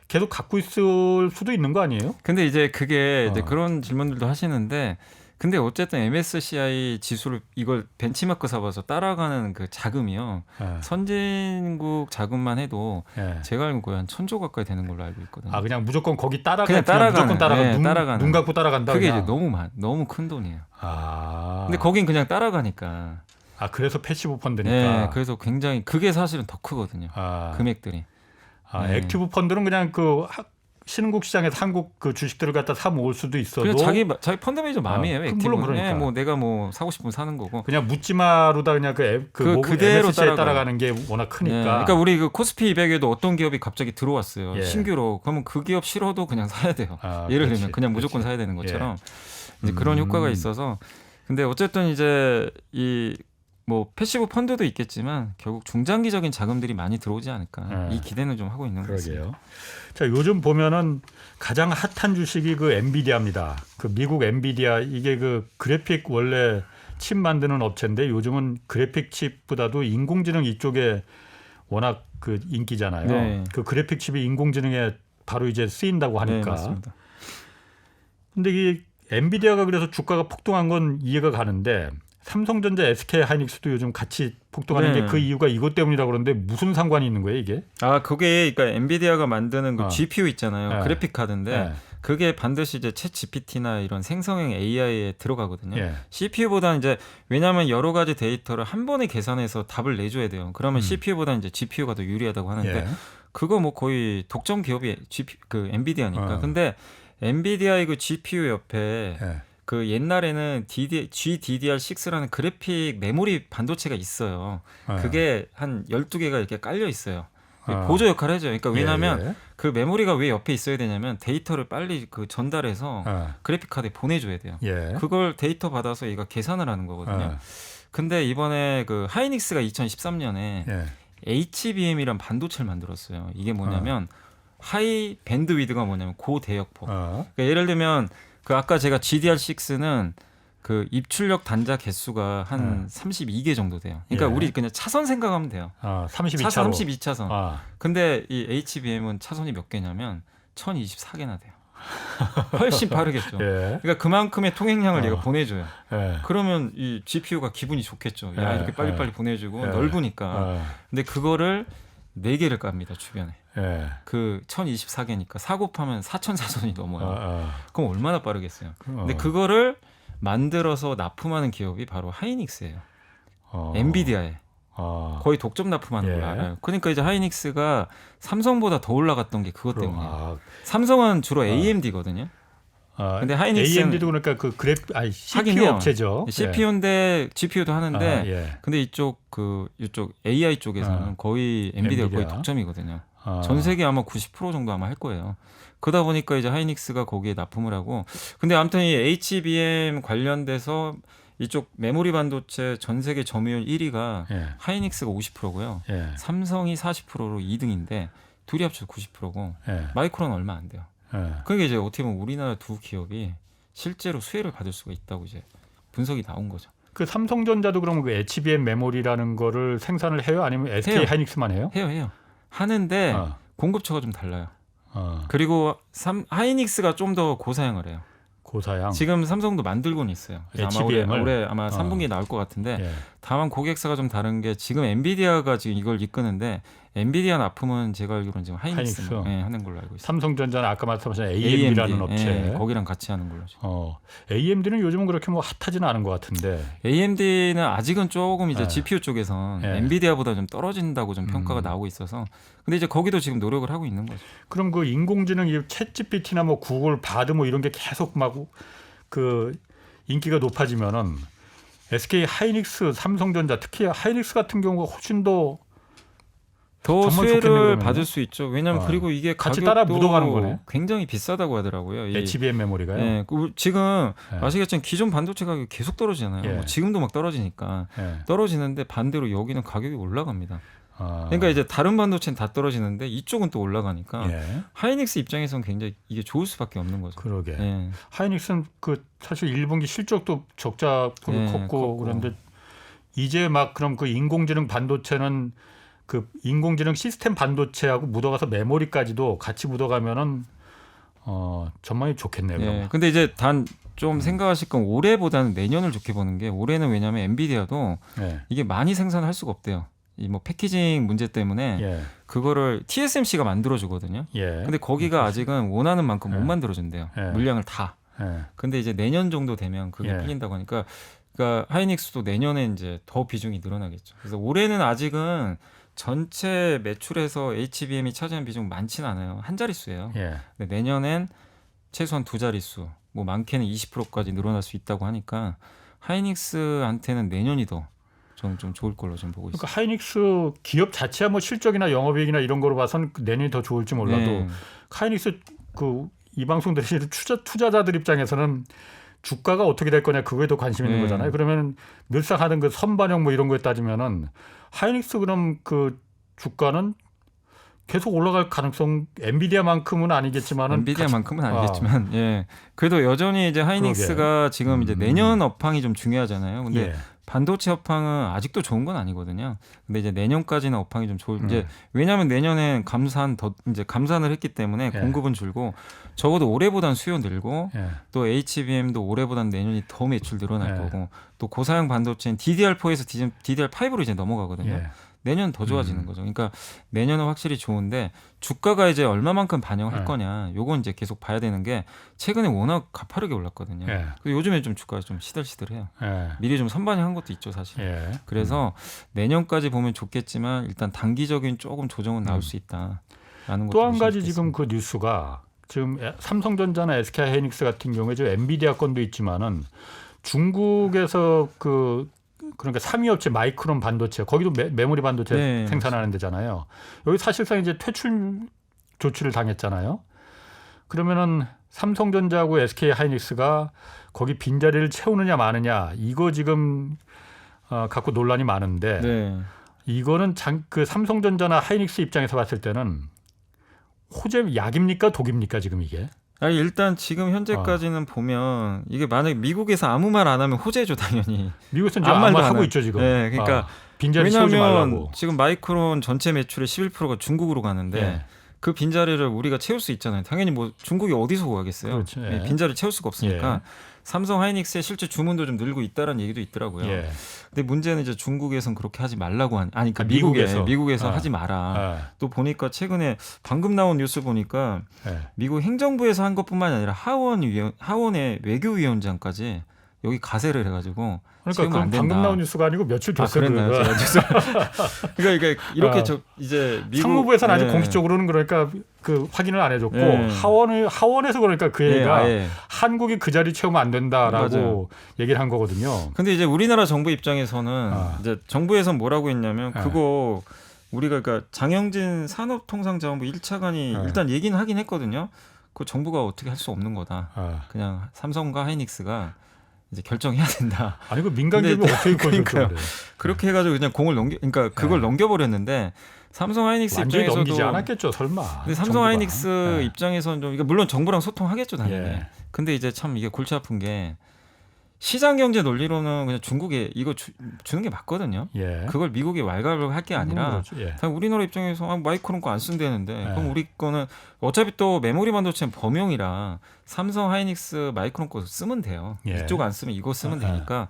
계속 갖고 있을 수도 있는 거 아니에요? 근데 이제 그게 이제 그런 질문들도 하시는데 근데 어쨌든 MSCI 지수를 이걸 벤치마크 삼아서 따라가는 그 자금이요. 예. 선진국 자금만 해도 예. 제가 알고 거의 한 1,000조 가까이 되는 걸로 알고 있거든요. 아 그냥 무조건 거기 그냥 따라가는, 무조건 따라가 네, 따라가는. 눈 감고 따라간다. 그게 그냥. 이제 너무 큰 돈이에요. 아. 근데 거긴 그냥 따라가니까. 아 그래서 패시브 펀드니까. 네, 그래서 굉장히 그게 사실은 더 크거든요. 아. 금액들이. 아, 네. 액티브 펀드는 그냥 그 신흥국 시장에서 한국 그 주식들을 갖다 사 모을 수도 있어도 그냥 자기 펀드 매니저 마음이에요. 그럼 액티브는. 물론 그러니까. 뭐 내가 뭐 사고 싶으면 사는 거고. 그냥 묻지마로다 그냥 그 그대로 MSCI에 따라가요. 따라가는 게 워낙 크니까. 네, 그러니까 우리 그 코스피 200에도 어떤 기업이 갑자기 들어왔어요. 예. 신규로. 그러면 그 기업 싫어도 그냥 사야 돼요. 아, 예를 그렇지, 들면 그냥 무조건 그렇지. 사야 되는 것처럼 이제 그런 음. 효과가 있어서. 근데 어쨌든 이제 이 뭐 패시브 펀드도 있겠지만 결국 중장기적인 자금들이 많이 들어오지 않을까 이 기대는 좀 하고 있는 것 같습니다. 그러게요. 자, 요즘 보면은 가장 핫한 주식이 그 엔비디아입니다. 그 미국 엔비디아 이게 그 그래픽 원래 칩 만드는 업체인데 요즘은 그래픽 칩보다도 인공지능 이쪽에 워낙 그 인기잖아요. 네. 그 그래픽 칩이 인공지능에 바로 이제 쓰인다고 네, 하니까. 맞습니다. 근데 이 엔비디아가 그래서 주가가 폭등한 건 이해가 가는데 삼성전자, SK하이닉스도 요즘 같이 폭등하는 네. 게 그 이유가 이것 때문이라고 그러는데 무슨 상관이 있는 거예요, 이게? 아, 그게 그러니까 엔비디아가 만드는 그 GPU 있잖아요. 네. 그래픽 카드인데 네. 그게 반드시 이제 챗 GPT나 이런 생성형 AI에 들어가거든요. 예. CPU보다는 이제 왜냐하면 여러 가지 데이터를 한 번에 계산해서 답을 내줘야 돼요. 그러면 CPU보다는 이제 GPU가 더 유리하다고 하는데 예. 그거 뭐 거의 독점 기업이 그 엔비디아니까. 근데 엔비디아의 그 GPU 옆에 예. 그 옛날에는 GDDR6라는 그래픽 메모리 반도체가 있어요. 그게 한 12개가 이렇게 깔려 있어요. 보조 역할을 해줘요. 그러니까 왜냐하면 예. 그 메모리가 왜 옆에 있어야 되냐면 데이터를 빨리 그 전달해서 그래픽 카드에 보내줘야 돼요. 예. 그걸 데이터 받아서 얘가 계산을 하는 거거든요. 근데 이번에 그 하이닉스가 2013년에 예. HBM이란 반도체를 만들었어요. 이게 뭐냐면 하이 밴드위드가 뭐냐면 고대역폭. 그러니까 예를 들면 그 아까 제가 GDR6는 그 입출력 단자 개수가 한 32개 정도 돼요. 그러니까 예. 우리 그냥 차선 생각하면 돼요. 32차로. 차선 32차선. 아. 근데 이 HBM은 차선이 몇 개냐면 1024개나 돼요. 훨씬 빠르겠죠. 예. 그러니까 그만큼의 통행량을 얘가 보내줘요. 예. 그러면 이 GPU가 기분이 좋겠죠. 야, 예. 이렇게 빨리빨리 보내주고 예. 넓으니까. 근데 그거를 4개를 깝니다, 주변에. 예. 그 1024개니까 4 곱하면 4000사선이 넘어요. 그럼 얼마나 빠르겠어요. 근데 그거를 만들어서 납품하는 기업이 바로 하이닉스예요. 엔비디아에. 거의 독점 납품하는 예. 걸 알아요. 그러니까 이제 하이닉스가 삼성보다 더 올라갔던 게 그것 때문이에요. 아. 삼성은 주로 AMD거든요. 근데 하이닉스는 AMD도 그러니까 그 CPU 하긴 해요. 업체죠. CPU인데 GPU도 하는데 예. 근데 이쪽 AI 쪽에서는 거의 엔비디아가 거의 엔비디아. 독점이거든요. 전 세계 아마 90% 정도 아마 할 거예요. 그러다 보니까 이제 하이닉스가 거기에 납품을 하고 근데 아무튼 이 HBM 관련돼서 이쪽 메모리 반도체 전 세계 점유율 1위가 예. 하이닉스가 50%고요. 예. 삼성이 40%로 2등인데 둘이 합쳐서 90%고 예. 마이크론은 얼마 안 돼요. 예. 그게 이제 어떻게 보면 우리나라 두 기업이 실제로 수혜를 받을 수가 있다고 이제 분석이 나온 거죠. 그 삼성전자도 그럼 그 HBM 메모리라는 거를 생산을 해요? 아니면 SK 하이닉스만 해요? 해요. 하는데 공급처가 좀 달라요. 어. 그리고 하이닉스가 좀 더 고사양을 해요. 고사양. 지금 삼성도 만들고는 있어요. 그래서 아마 HBM을? 올해 아마 3분기에 나올 것 같은데 예. 다만 고객사가 좀 다른 게 지금 엔비디아가 지금 이걸 이끄는데 엔비디아 납품은 제가 알기로는 지금 하이닉스 하는 걸로 알고 있어요. 삼성전자는 아까 말씀하신 AMD라는 업체. 예, 거기랑 같이 하는 걸로. AMD는 요즘은 그렇게 뭐 핫하지는 않은 것 같은데. AMD는 아직은 조금 이제 GPU 쪽에선 예. 엔비디아보다 좀 떨어진다고 좀 평가가 나오고 있어서 근데 이제 거기도 지금 노력을 하고 있는 거죠. 그럼 그 인공지능 이 챗GPT나 뭐 구글 바드 뭐 이런 게 계속 막 그 인기가 높아지면은 SK 하이닉스, 삼성전자 특히 하이닉스 같은 경우가 훨씬 더 정말 수혜를 좋겠네요, 받을 수 있죠. 왜냐하면 그리고 이게 같이 따라 묻어가는 거네. 굉장히 비싸다고 하더라고요. 이 HBM 메모리가요. 예, 지금 예. 아시겠지만 기존 반도체 가격이 계속 떨어지잖아요. 예. 뭐 지금도 막 떨어지니까 예. 떨어지는데 반대로 여기는 가격이 올라갑니다. 아. 그러니까 이제 다른 반도체는 다 떨어지는데 이쪽은 또 올라가니까 예. 하이닉스 입장에서는 굉장히 이게 좋을 수밖에 없는 거죠. 그러게. 예. 하이닉스는 그 사실 1분기 실적도 적자폭이 예, 컸고 컸고. 그런데 이제 막 그럼 그 인공지능 반도체는 그 인공지능 시스템 반도체하고 묻어가서 메모리까지도 같이 묻어가면은 전망이 좋겠네요. 예. 그러면. 근데 이제 단 좀 생각하실 건 올해보다는 내년을 좋게 보는 게 올해는 왜냐하면 엔비디아도 예. 이게 많이 생산할 수가 없대요. 이 뭐 패키징 문제 때문에 예. 그거를 TSMC가 만들어주거든요. 예. 근데 거기가 아직은 원하는 만큼 못 예. 만들어준대요. 예. 물량을 다. 예. 근데 이제 내년 정도 되면 그게 예. 풀린다고 하니까 그러니까 하이닉스도 내년에 이제 더 비중이 늘어나겠죠. 그래서 올해는 아직은 전체 매출에서 HBM이 차지하는 비중 많지는 않아요. 한 자릿수예요. 예. 근데 내년엔 최소한 두 자릿수, 뭐 많게는 20%까지 늘어날 수 있다고 하니까 하이닉스한테는 내년이 더 저는 좀 좋을 걸로 좀 보고 있습니다. 그러니까 하이닉스 기업 자체야 뭐 실적이나 영업이익이나 이런 거로 봐서는 내년이 더 좋을지 몰라도 네. 하이닉스 그 이 방송 들으시는 투자자들 입장에서는 주가가 어떻게 될 거냐 그거에 더 관심 있는 네. 거잖아요. 그러면 늘상 하던 그 선반영 뭐 이런 거에 따지면은 하이닉스 그럼 그 주가는 계속 올라갈 가능성 엔비디아만큼은 아니겠지만은 엔비디아만큼은 아니겠지만 예. 그래도 여전히 이제 하이닉스가 지금 이제 내년 업황이 좀 중요하잖아요. 근데 예. 반도체 업황은 아직도 좋은 건 아니거든요. 근데 이제 내년까지는 업황이 좀 좋을 이제 왜냐하면 내년에 감산을 했기 때문에 예. 공급은 줄고 적어도 올해보단 수요 늘고 예. 또 HBM도 올해보단 내년이 더 매출 늘어날 예. 거고 또 고사양 반도체는 DDR4에서 DDR5로 이제 넘어가거든요. 예. 내년 더 좋아지는 거죠. 그러니까 내년은 확실히 좋은데 주가가 이제 얼마만큼 반영할 예. 거냐. 요건 이제 계속 봐야 되는 게 최근에 워낙 가파르게 올랐거든요. 예. 그리고 요즘에 좀 주가가 좀 시들시들해요. 예. 미리 좀 선반영한 것도 있죠, 사실. 예. 그래서 내년까지 보면 좋겠지만 일단 단기적인 조금 조정은 나올 수 있다라는 것도 또 한 가지 보시면 지금 그 뉴스가 지금 삼성전자나 SK하이닉스 같은 경우에 저 엔비디아 건도 있지만은 중국에서 그러니까 3위 업체 마이크론 반도체 거기도 메모리 반도체 네, 생산하는 데잖아요. 여기 사실상 이제 퇴출 조치를 당했잖아요. 그러면은 삼성전자하고 SK하이닉스가 거기 빈자리를 채우느냐 마느냐 이거 지금 갖고 논란이 많은데 네. 이거는 그 삼성전자나 하이닉스 입장에서 봤을 때는 호재 약입니까 독입니까 지금 이게? 아니, 일단 지금 현재까지는 보면 이게 만약에 미국에서 아무 말 안 하면 호재죠, 당연히. 미국에서는 지금 아무 말 하고 있죠 지금. 네, 그러니까 빈자리 채우지 왜냐하면 말라고. 지금 마이크론 전체 매출의 11%가 중국으로 가는데 예. 그 빈자리를 우리가 채울 수 있잖아요. 당연히 뭐 중국이 어디서 구하겠어요. 그렇죠. 예. 예, 빈자리를 채울 수가 없으니까 삼성 하이닉스의 실제 주문도 좀 늘고 있다라는 얘기도 있더라고요. 예. 근데 문제는 이제 중국에선 그렇게 하지 말라고 그러니까 미국에서. 미국에서 하지 마라. 또 보니까 최근에 방금 나온 뉴스 보니까 예. 미국 행정부에서 한 것뿐만이 아니라 하원의 외교위원장까지 여기 가세를 해가지고 그러니까 지금 안 그 된다. 방금 나온 뉴스가 아니고 며칠 됐어요. 그랬나요? 그거가. 그러니까 이렇게 이제 미국 상무부에서는 아직 예. 공식적으로는 그러니까 그 확인을 안 해줬고 예. 하원에서 그러니까 그 예, 얘기가 아예. 한국이 그 자리 채우면 안 된다라고 맞아요. 얘기를 한 거거든요. 근데 이제 우리나라 정부 입장에서는 이제 정부에서는 뭐라고 했냐면 그거 우리가 그러니까 장영진 산업통상자원부 1차관이 일단 얘기는 하긴 했거든요. 그 정부가 어떻게 할 수 없는 거다. 그냥 삼성과 하이닉스가 이제 결정해야 된다. 아니 그 민간 기업이 근데 어떻게 그러니까요. 그래? 그렇게 해가지고 그냥 공을 그러니까 그걸 넘겨버렸는데 삼성 하이닉스 완전히 입장에서도 넘기지 않았겠죠, 설마. 근데 삼성 정부가. 하이닉스 입장에서는 좀 그러니까 물론 정부랑 소통하겠죠, 당연히. 예. 근데 이제 참 이게 골치 아픈 게 시장 경제 논리로는 그냥 중국에 이거 주는 게 맞거든요. 예. 그걸 미국이 왈가왈부 할 게 아니라 그렇죠. 예. 그냥 우리나라 입장에서 마이크론 거 안 쓴다는데 그럼 우리 거는 어차피 또 메모리 반도체는 범용이라 삼성 하이닉스 마이크론 거 쓰면 돼요. 예. 이쪽 안 쓰면 이거 쓰면 되니까.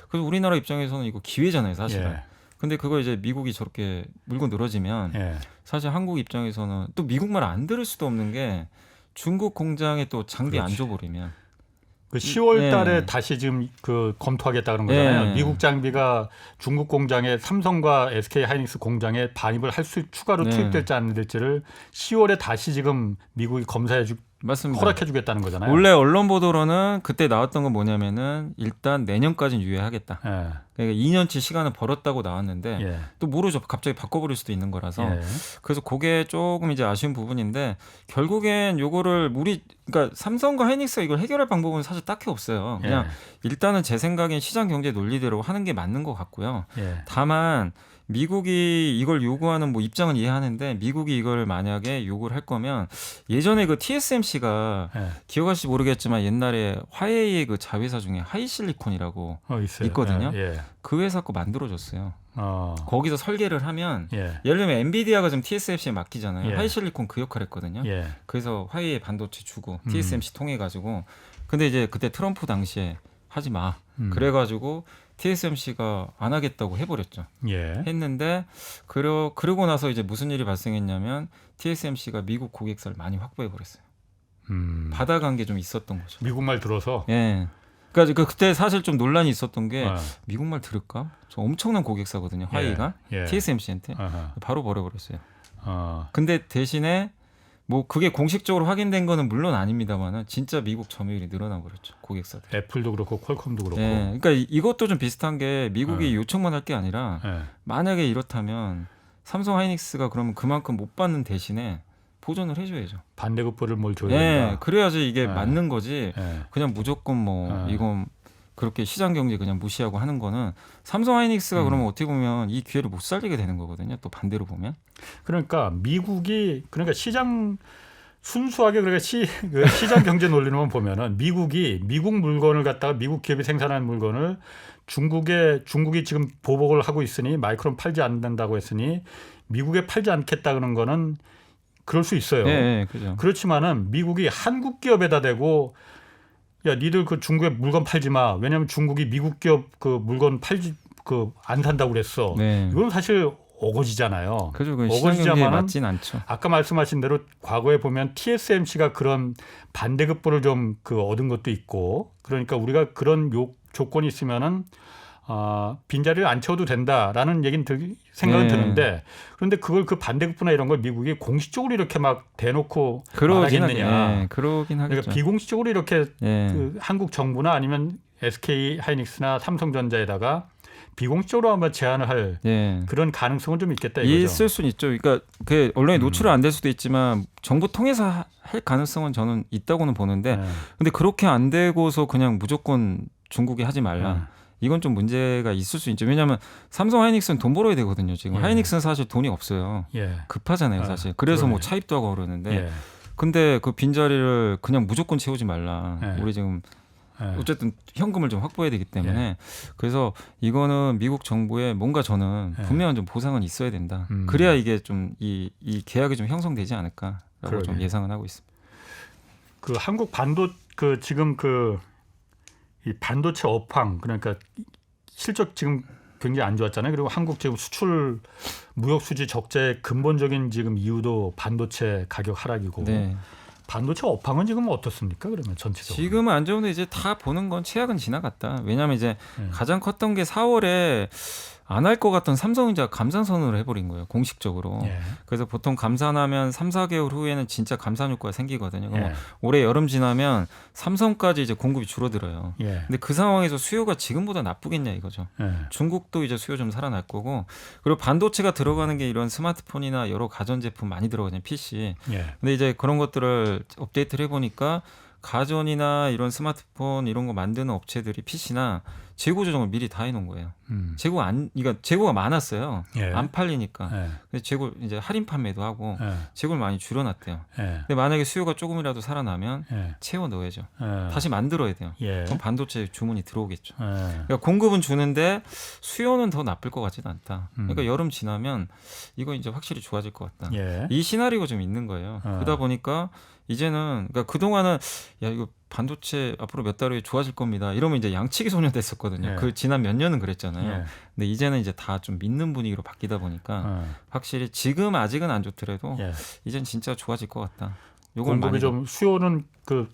그래서 우리나라 입장에서는 이거 기회잖아요, 사실은. 예. 근데 그거 이제 미국이 저렇게 물고 늘어지면 예. 사실 한국 입장에서는 또 미국 말 안 들을 수도 없는 게 중국 공장에 또 장비 안 그렇지. 줘버리면 그 10월 달에 예. 다시 지금 그 검토하겠다 그런 거잖아요. 예. 미국 장비가 중국 공장에 삼성과 SK 하이닉스 공장에 반입을 할 수 추가로 네. 투입될지 안 될지를 10월에 다시 지금 미국이 검사해 주 맞습니다. 허락해 주겠다는 거잖아요. 원래 언론 보도로는 그때 나왔던 건 뭐냐면은 일단 내년까지는 유예하겠다. 예. 그러니까 2년치 시간을 벌었다고 나왔는데 예. 또 모르죠. 갑자기 바꿔버릴 수도 있는 거라서 예. 그래서 그게 조금 이제 아쉬운 부분인데 결국엔 요거를 그러니까 삼성과 하이닉스가 이걸 해결할 방법은 사실 딱히 없어요. 그냥 일단은 제 생각엔 시장 경제 논리대로 하는 게 맞는 것 같고요. 예. 다만 미국이 이걸 요구하는 뭐 입장은 이해하는데 미국이 이걸 만약에 요구를 할 거면 예전에 그 TSMC가 예. 기억하실지 모르겠지만 옛날에 화웨이의 그 자회사 중에 하이실리콘이라고 있어요. 있거든요. 예. 그 회사 거 만들어줬어요. 거기서 설계를 하면 예. 예를 들면 엔비디아가 지금 TSMC에 맡기잖아요. 예. 하이실리콘 그 역할 했거든요. 예. 그래서 화웨이 반도체 주고 TSMC 통해 가지고 근데 이제 그때 트럼프 당시에 하지 마. 그래가지고 TSMC가 안 하겠다고 해버렸죠. 예. 했는데 그러고 나서 이제 무슨 일이 발생했냐면 TSMC가 미국 고객사를 많이 확보해버렸어요. 받아간 게 좀 있었던 거죠. 미국말 들어서 예. 그러니까 그때 사실 좀 논란이 있었던 게 어. 미국말 들을까? 저 엄청난 고객사거든요. 화웨이가 예. TSMC한테 아하. 바로 버려버렸어요. 어. 근데 대신에 뭐 그게 공식적으로 확인된 거는 물론 아닙니다만은 진짜 미국 점유율이 늘어나 버렸죠. 고객사들. 애플도 그렇고 퀄컴도 그렇고. 예. 그러니까 이것도 좀 비슷한 게 미국이 요청만 할 게 아니라 예. 만약에 이렇다면 삼성 하이닉스가 그러면 그만큼 못 받는 대신에 보존을 해줘야죠. 반대급부를 뭘 줘야 예, 된다. 그래야지 이게 네. 맞는 거지. 예. 그냥 무조건 뭐 네. 이건 그렇게 시장 경제 그냥 무시하고 하는 거는 삼성 하이닉스가 그러면 어떻게 보면 이 기회를 못 살리게 되는 거거든요. 또 반대로 보면. 그러니까 미국이 그러니까 시장 순수하게 그러니까 그 시장 경제 논리로만 보면은 미국이 미국 물건을 갖다가 미국 기업이 생산한 물건을 중국이 지금 보복을 하고 있으니 마이크론 팔지 않는다고 했으니 미국에 팔지 않겠다 그런 거는 그럴 수 있어요. 예, 그죠. 그렇지만은 미국이 한국 기업에다 대고 야 니들 그 중국에 물건 팔지 마. 왜냐하면 중국이 미국 기업 그 물건 팔지 그 안 산다고 그랬어. 네. 이건 사실 어거지잖아요. 그죠. 그 시장 경제에 어거지자마는 맞진 않죠. 아까 말씀하신 대로 과거에 보면 TSMC가 그런 반대급부를 좀 그 얻은 것도 있고 그러니까 우리가 그런 조건이 있으면은 빈자리를 안 채워도 된다라는 얘기는 생각은 네. 드는데 그런데 그걸 그 반대급부나 이런 걸 미국이 공식적으로 이렇게 막 대놓고 그러긴 말하겠느냐. 예, 그러긴 하겠죠. 그러니까 비공식적으로 이렇게 예. 그 한국 정부나 아니면 SK 하이닉스나 삼성전자에다가 비공식적으로 아마 제안을 할 예. 그런 가능성은 좀 있겠다 이거죠. 있을 수는 있죠. 그러니까 그 언론에 노출은 안 될 수도 있지만 정부 통해서 할 가능성은 저는 있다고는 보는데 네. 근데 그렇게 안 되고서 그냥 무조건 중국이 하지 말라. 이건 좀 문제가 있을 수 있죠. 왜냐하면 삼성 하이닉스는 돈 벌어야 되거든요. 지금 예. 하이닉스는 사실 돈이 없어요. 예. 급하잖아요, 사실. 그래서 그러네. 뭐 차입도 하고 그러는데 예. 근데 그 빈자리를 그냥 무조건 채우지 말라. 예. 우리 지금 예. 어쨌든 현금을 좀 확보해야 되기 때문에 그래서 이거는 미국 정부에 뭔가 저는 예. 분명한 좀 보상은 있어야 된다. 음. 그래야 이게 좀 이 계약이 좀 형성되지 않을까라고 그러게. 좀 예상은 하고 있습니다. 그 한국 지금 이 반도체 업황 그러니까 실적 지금 굉장히 안 좋았잖아요. 그리고 한국 지금 수출 무역 수지 적자의 근본적인 지금 이유도 반도체 가격 하락이고 네. 반도체 업황은 지금 어떻습니까? 그러면 전체적으로 지금은 안 좋은데 이제 다 보는 건 최악은 지나갔다. 왜냐하면 이제 예. 가장 컸던 게 4월에 안 할 것 같던 삼성전자 감산 선언을 해버린 거예요. 공식적으로. 예. 그래서 보통 감산하면 3, 4개월 후에는 진짜 감산 효과가 생기거든요. 그럼 예. 올해 여름 지나면 삼성까지 이제 공급이 줄어들어요. 예. 근데 그 상황에서 수요가 지금보다 나쁘겠냐 이거죠. 예. 중국도 이제 수요 좀 살아날 거고 그리고 반도체가 들어가는 게 이런 스마트폰이나 여러 가전제품 많이 들어가잖아요. PC. 예. 근데 이제 그런 것들을 업데이트를 해보니까 가전이나 이런 스마트폰 이런 거 만드는 업체들이 PC나 재고 조정을 미리 다 해놓은 거예요. 그러니까 재고가 많았어요. 예. 안 팔리니까. 예. 근데 재고 이제 할인 판매도 하고 예. 재고를 많이 줄여놨대요. 예. 근데 만약에 수요가 조금이라도 살아나면 예. 채워 넣어야죠. 예. 다시 만들어야 돼요. 예. 그럼 반도체 주문이 들어오겠죠. 예. 그러니까 공급은 주는데 수요는 더 나쁠 것 같지는 않다. 그러니까 여름 지나면 이거 이제 확실히 좋아질 것 같다. 예. 이 시나리오가 좀 있는 거예요. 그러다 보니까 이제는 그러니까 그동안은 야 이거 반도체 앞으로 몇 달 후에 좋아질 겁니다. 이러면 이제 양치기 소년 됐었거든요. 예. 그 지난 몇 년은 그랬잖아요. 예. 근데 이제는 이제 다 좀 믿는 분위기로 바뀌다 보니까 확실히 지금 아직은 안 좋더라도 예. 이젠 진짜 좋아질 것 같다. 요걸 공급이 많이 좀 수요는 그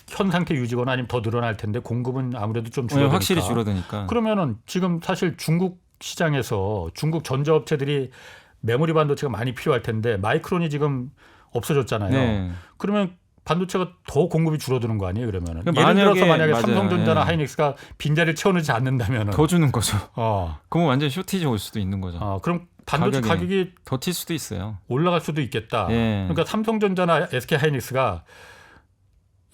현 상태 유지거나 아니면 더 늘어날 텐데 공급은 아무래도 좀 줄어드니까. 확실히 줄어드니까. 그러면은 지금 사실 중국 시장에서 중국 전자업체들이 메모리 반도체가 많이 필요할 텐데 마이크론이 지금 없어졌잖아요. 네. 그러면 반도체가 더 공급이 줄어드는 거 아니에요? 그러면은 그럼 예를 들어서 만약에 맞아요. 삼성전자나 예. 하이닉스가 빈자리를 채워넣지 않는다면은 더 주는 거죠. 어, 그러면 완전 쇼티지 올 수도 있는 거죠. 그럼 반도체 가격이 더 튈 수도 있어요. 올라갈 수도 있겠다. 예. 그러니까 삼성전자나 SK 하이닉스가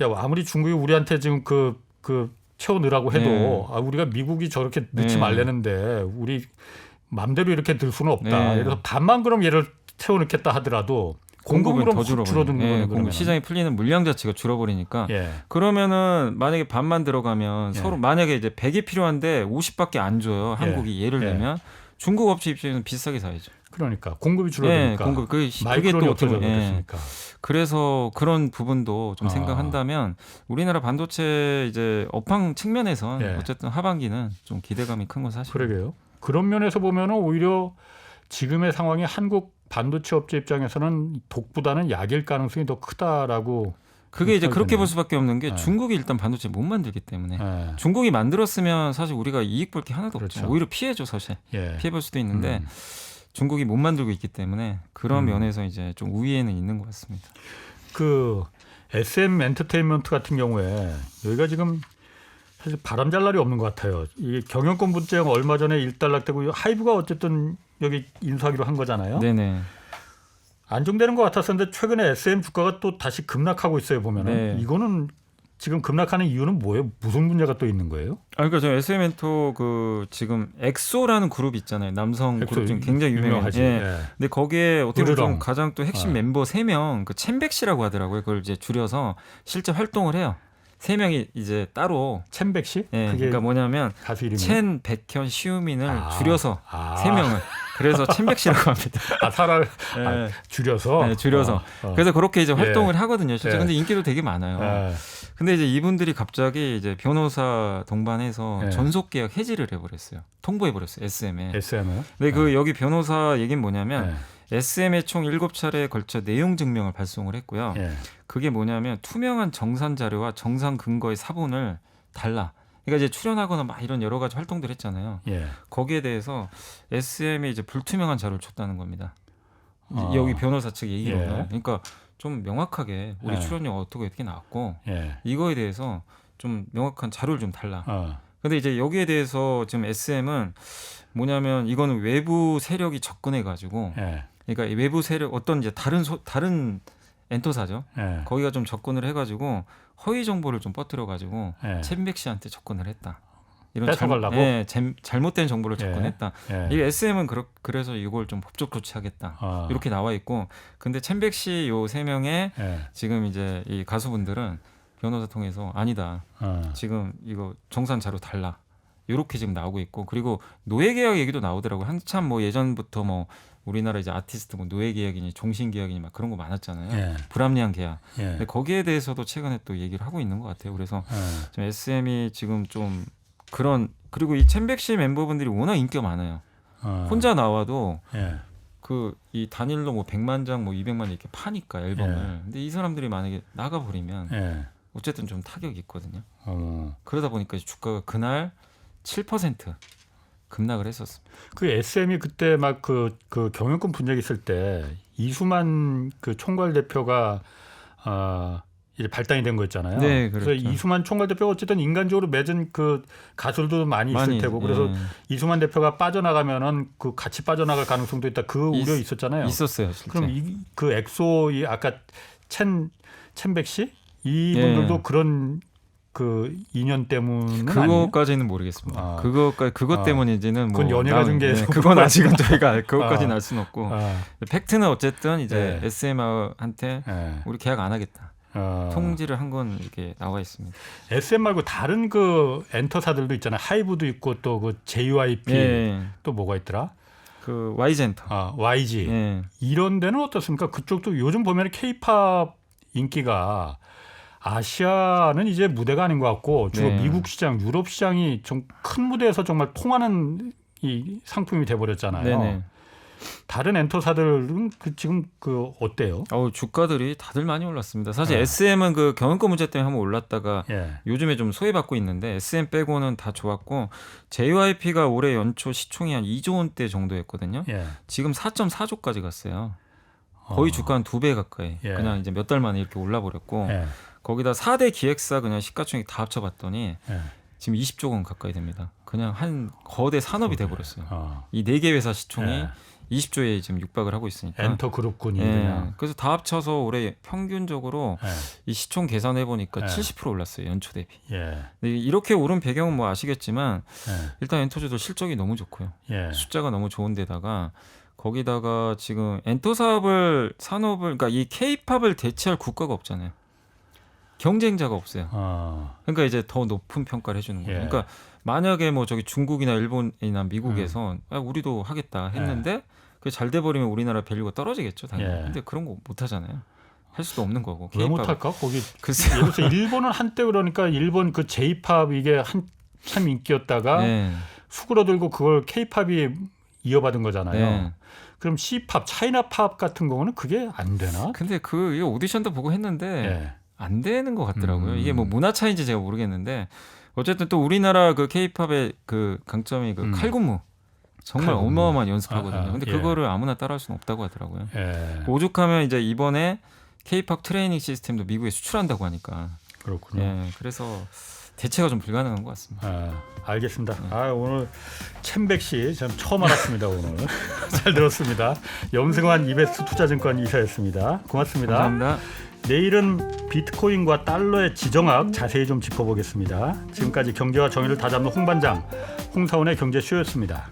야 아무리 중국이 우리한테 지금 그 채워 넣으라고 해도 우리가 미국이 저렇게 넣지 말라는데 우리 맘대로 이렇게 들 수는 없다. 그래서 반만 그럼 얘를 채워 넣겠다 하더라도 공급은 더 줄어드는 거예요. 공급 시장이 풀리는 물량 자체가 줄어버리니까 예. 그러면은 만약에 반만 들어가면 예. 서로 만약에 이제 100이 필요한데 50밖에 안 줘요. 한국이 예를 예. 들면 중국 업체 입장에서는 비싸게 사야죠. 그러니까 공급이 줄어드니까 공급 그게 마이크론이 또 어떻게 보면, 없어졌으니까. 그래서 그런 부분도 좀 생각한다면 우리나라 반도체 이제 업황 측면에서 어쨌든 하반기는 좀 기대감이 큰 건 사실. 그러게요. 그런 면에서 보면은 오히려 지금의 상황이 한국 반도체 업체 입장에서는 독보다는 약일 가능성이 더 크다라고. 그게 이제 그렇게 드네요. 볼 수밖에 없는 게 네. 중국이 일단 반도체 못 만들기 때문에 예. 중국이 만들었으면 사실 우리가 이익 볼 게 하나도 없죠. 그렇죠. 오히려 피해죠 사실. 예. 피해 볼 수도 있는데 중국이 못 만들고 있기 때문에 그런 면에서 이제 좀 우위에는 있는 것 같습니다. 그 SM 엔터테인먼트 같은 경우에 여기가 지금 사실 바람 잘 날이 없는 것 같아요. 이 경영권 분쟁 얼마 전에 일단락되고 하이브가 어쨌든 여기 인수하기로 한 거잖아요. 네네. 안정되는 것 같았었는데 최근에 SM 주가가 또 다시 급락하고 있어요 보면은. 네. 이거는 지금 급락하는 이유는 뭐예요? 무슨 문제가 또 있는 거예요? 그러니까 저 SM 엔터 그 지금 엑소라는 그룹 있잖아요. 남성 그룹 중에 굉장히 유명하지. 예. 예. 근데 거기에 어떻게 보면 좀 으르렁. 가장 또 핵심 멤버 3명 그 첸백 씨라고 하더라고요. 그걸 이제 줄여서 실제 활동을 해요. 3명이 이제 따로. 첸백 씨? 예. 그게 그러니까 뭐냐면 가수 이름이. 첸, 백현, 시우민을 아. 줄여서 아. 3명을. 그래서 첸백 씨라고 합니다. 사람을 예. 줄여서. 네, 줄여서. 그래서 그렇게 이제 예. 활동을 하거든요. 실제. 예. 근데 인기도 되게 많아요. 예. 근데 이제 이분들이 갑자기 이제 변호사 동반해서 예. 전속 계약 해지를 해버렸어요. 통보해버렸어요. SM에. SM은. 근데 그 여기 변호사 얘기는 뭐냐면 예. SM에 총 7차례에 걸쳐 내용 증명을 발송을 했고요. 예. 그게 뭐냐면 투명한 정산 자료와 정산 근거의 사본을 달라. 그러니까 이제 출연하거나 막 이런 여러 가지 활동들 했잖아요. 예. 거기에 대해서 SM에 이제 불투명한 자료를 줬다는 겁니다. 아. 여기 변호사 측 얘기로는. 예. 그러니까 좀 명확하게 우리 예. 출연료가 어떻게 나왔고 예. 이거에 대해서 좀 명확한 자료를 좀 달라. 어. 근데 이제 여기에 대해서 지금 SM은 뭐냐면 이거는 외부 세력이 접근해 가지고 예. 그러니까 이 외부 세력 어떤 이제 다른 엔터사죠. 예. 거기가 좀 접근을 해 가지고 허위 정보를 좀 퍼뜨려 가지고 예. 첸백 씨한테 접근을 했다. 이런 뺏어가려고? 잘못된 정보를 예. 접근했다. 예. 이 SM은 그래서 이걸 좀 법적 조치하겠다. 어. 이렇게 나와 있고 근데 첸백 씨 요 3명의 예. 지금 이제 이 가수분들은 변호사 통해서 아니다. 어. 지금 이거 정산 자료 달라. 이렇게 지금 나오고 있고 그리고 노예 계약 얘기도 나오더라고요. 한참 뭐 예전부터 뭐 우리나라 이제 아티스트 뭐 노예 계약이니 종신 계약이니 막 그런 거 많았잖아요. 예. 불합리한 계약. 예. 근데 거기에 대해서도 최근에 또 얘기를 하고 있는 것 같아요. 그래서 예. 좀 SM이 지금 좀 그런 그리고 이 첸백 씨 멤버분들이 워낙 인기가 많아요. 어. 혼자 나와도 예. 그 이 단일로 뭐 100만 장 뭐 200만 이렇게 파니까 앨범을. 예. 근데 이 사람들이 만약에 나가 버리면 예. 어쨌든 좀 타격이 있거든요. 어. 그러다 보니까 주가가 그날 7% 급락을 했었습니다. 그 SM이 그때 막 그 경영권 분쟁 있을 때 이수만 그 총괄 대표가 이제 발단이 된 거 있잖아요. 네, 그래서 그렇죠. 이수만 총괄 대표가 어쨌든 인간적으로 맺은 그 가설도 많이 있을 테고 그래서 예. 이수만 대표가 빠져나가면은 그 같이 빠져나갈 가능성도 있다. 그 우려 있었잖아요. 있었어요, 진짜. 그럼 그 엑소 이 아까 첸백 씨 이분들도 예. 그런 그 인연 때문은 아니에요? 그거까지는 모르겠습니다. 그것 때문인지는 뭐 그건 연예가 중계에서 그건 아직은 저희가 그것까지는 알 수는 없고 아, 팩트는 어쨌든 이제 네. SM한테 예. 우리 계약 안 하겠다. 통지를 한 건 이렇게 나와 있습니다. SM 말고 다른 그 엔터사들도 있잖아요. 하이브도 있고 또 그 JYP 예. 또 뭐가 있더라? 그 Y젠터. YG 예. 이런 데는 어떻습니까? 그쪽도 요즘 보면 K-팝 인기가 아시아는 이제 무대가 아닌 것 같고 주로 네. 미국 시장, 유럽 시장이 좀 큰 무대에서 정말 통하는 이 상품이 돼버렸잖아요. 네네. 다른 엔터사들은 지금 어때요? 주가들이 다들 많이 올랐습니다. 사실 네. SM은 그 경영권 문제 때문에 한번 올랐다가 예. 요즘에 좀 소외받고 있는데 SM 빼고는 다 좋았고 JYP가 올해 연초 시총이 한 2조 원대 정도였거든요. 예. 지금 4.4조까지 갔어요. 거의 주가 한 2배 가까이. 예. 그냥 이제 몇 달 만에 이렇게 올라버렸고 예. 거기다 4대 기획사 그냥 시가총액 다 합쳐봤더니 예. 지금 20조 원 가까이 됩니다. 그냥 한 거대 산업이 돼버렸어요. 어. 이 4개 회사 시총이 예. 20조에 지금 육박을 하고 있으니까. 엔터 그룹군이 예. 그냥. 그래서 다 합쳐서 올해 평균적으로 예. 이 시총 계산해 보니까 예. 70% 올랐어요. 연초 대비. 예. 근데 이렇게 오른 배경은 뭐 아시겠지만 예. 일단 엔터주도 실적이 너무 좋고요. 예. 숫자가 너무 좋은데다가 거기다가 지금 엔터 산업을 그러니까 이 K-팝을 대체할 국가가 없잖아요. 경쟁자가 없어요. 그러니까 이제 더 높은 평가를 해주는 거예요. 예. 그러니까 만약에 뭐 저기 중국이나 일본이나 미국에서 우리도 하겠다 했는데 그게 잘 돼버리면 우리나라 밸류가 떨어지겠죠, 당연히. 예. 근데 그런 거 못 하잖아요. 할 수도 없는 거고. 왜 K-팝은. 못할까? 거기 글쎄요. 예를 들어서 일본은 한때 그러니까 일본 그 J-팝 이게 한참 인기였다가 네. 수그러들고 그걸 K-팝이 이어받은 거잖아요. 네. 그럼 C-팝, 차이나팝 같은 경우는 그게 안 되나? 근데 이 오디션도 보고 했는데 예. 안 되는 것 같더라고요. 이게 뭐 문화 차이인지 제가 모르겠는데 어쨌든 또 우리나라 그 K-팝의 그 강점이 그 칼군무 정말 칼군무. 어마어마한 연습하거든요. 근데 예. 그거를 아무나 따라할 수는 없다고 하더라고요. 예. 오죽하면 이제 이번에 K-팝 트레이닝 시스템도 미국에 수출한다고 하니까. 그렇군요. 예, 그래서 대체가 좀 불가능한 것 같습니다. 알겠습니다. 오늘 챔백 씨 전 처음 알았습니다. 오늘 잘 들었습니다. 염승환 이베스트 투자증권 이사였습니다. 고맙습니다. 감사합니다. 내일은 비트코인과 달러의 지정학 자세히 좀 짚어보겠습니다. 지금까지 경제와 정의를 다잡는 홍반장 홍사원의 경제쇼였습니다.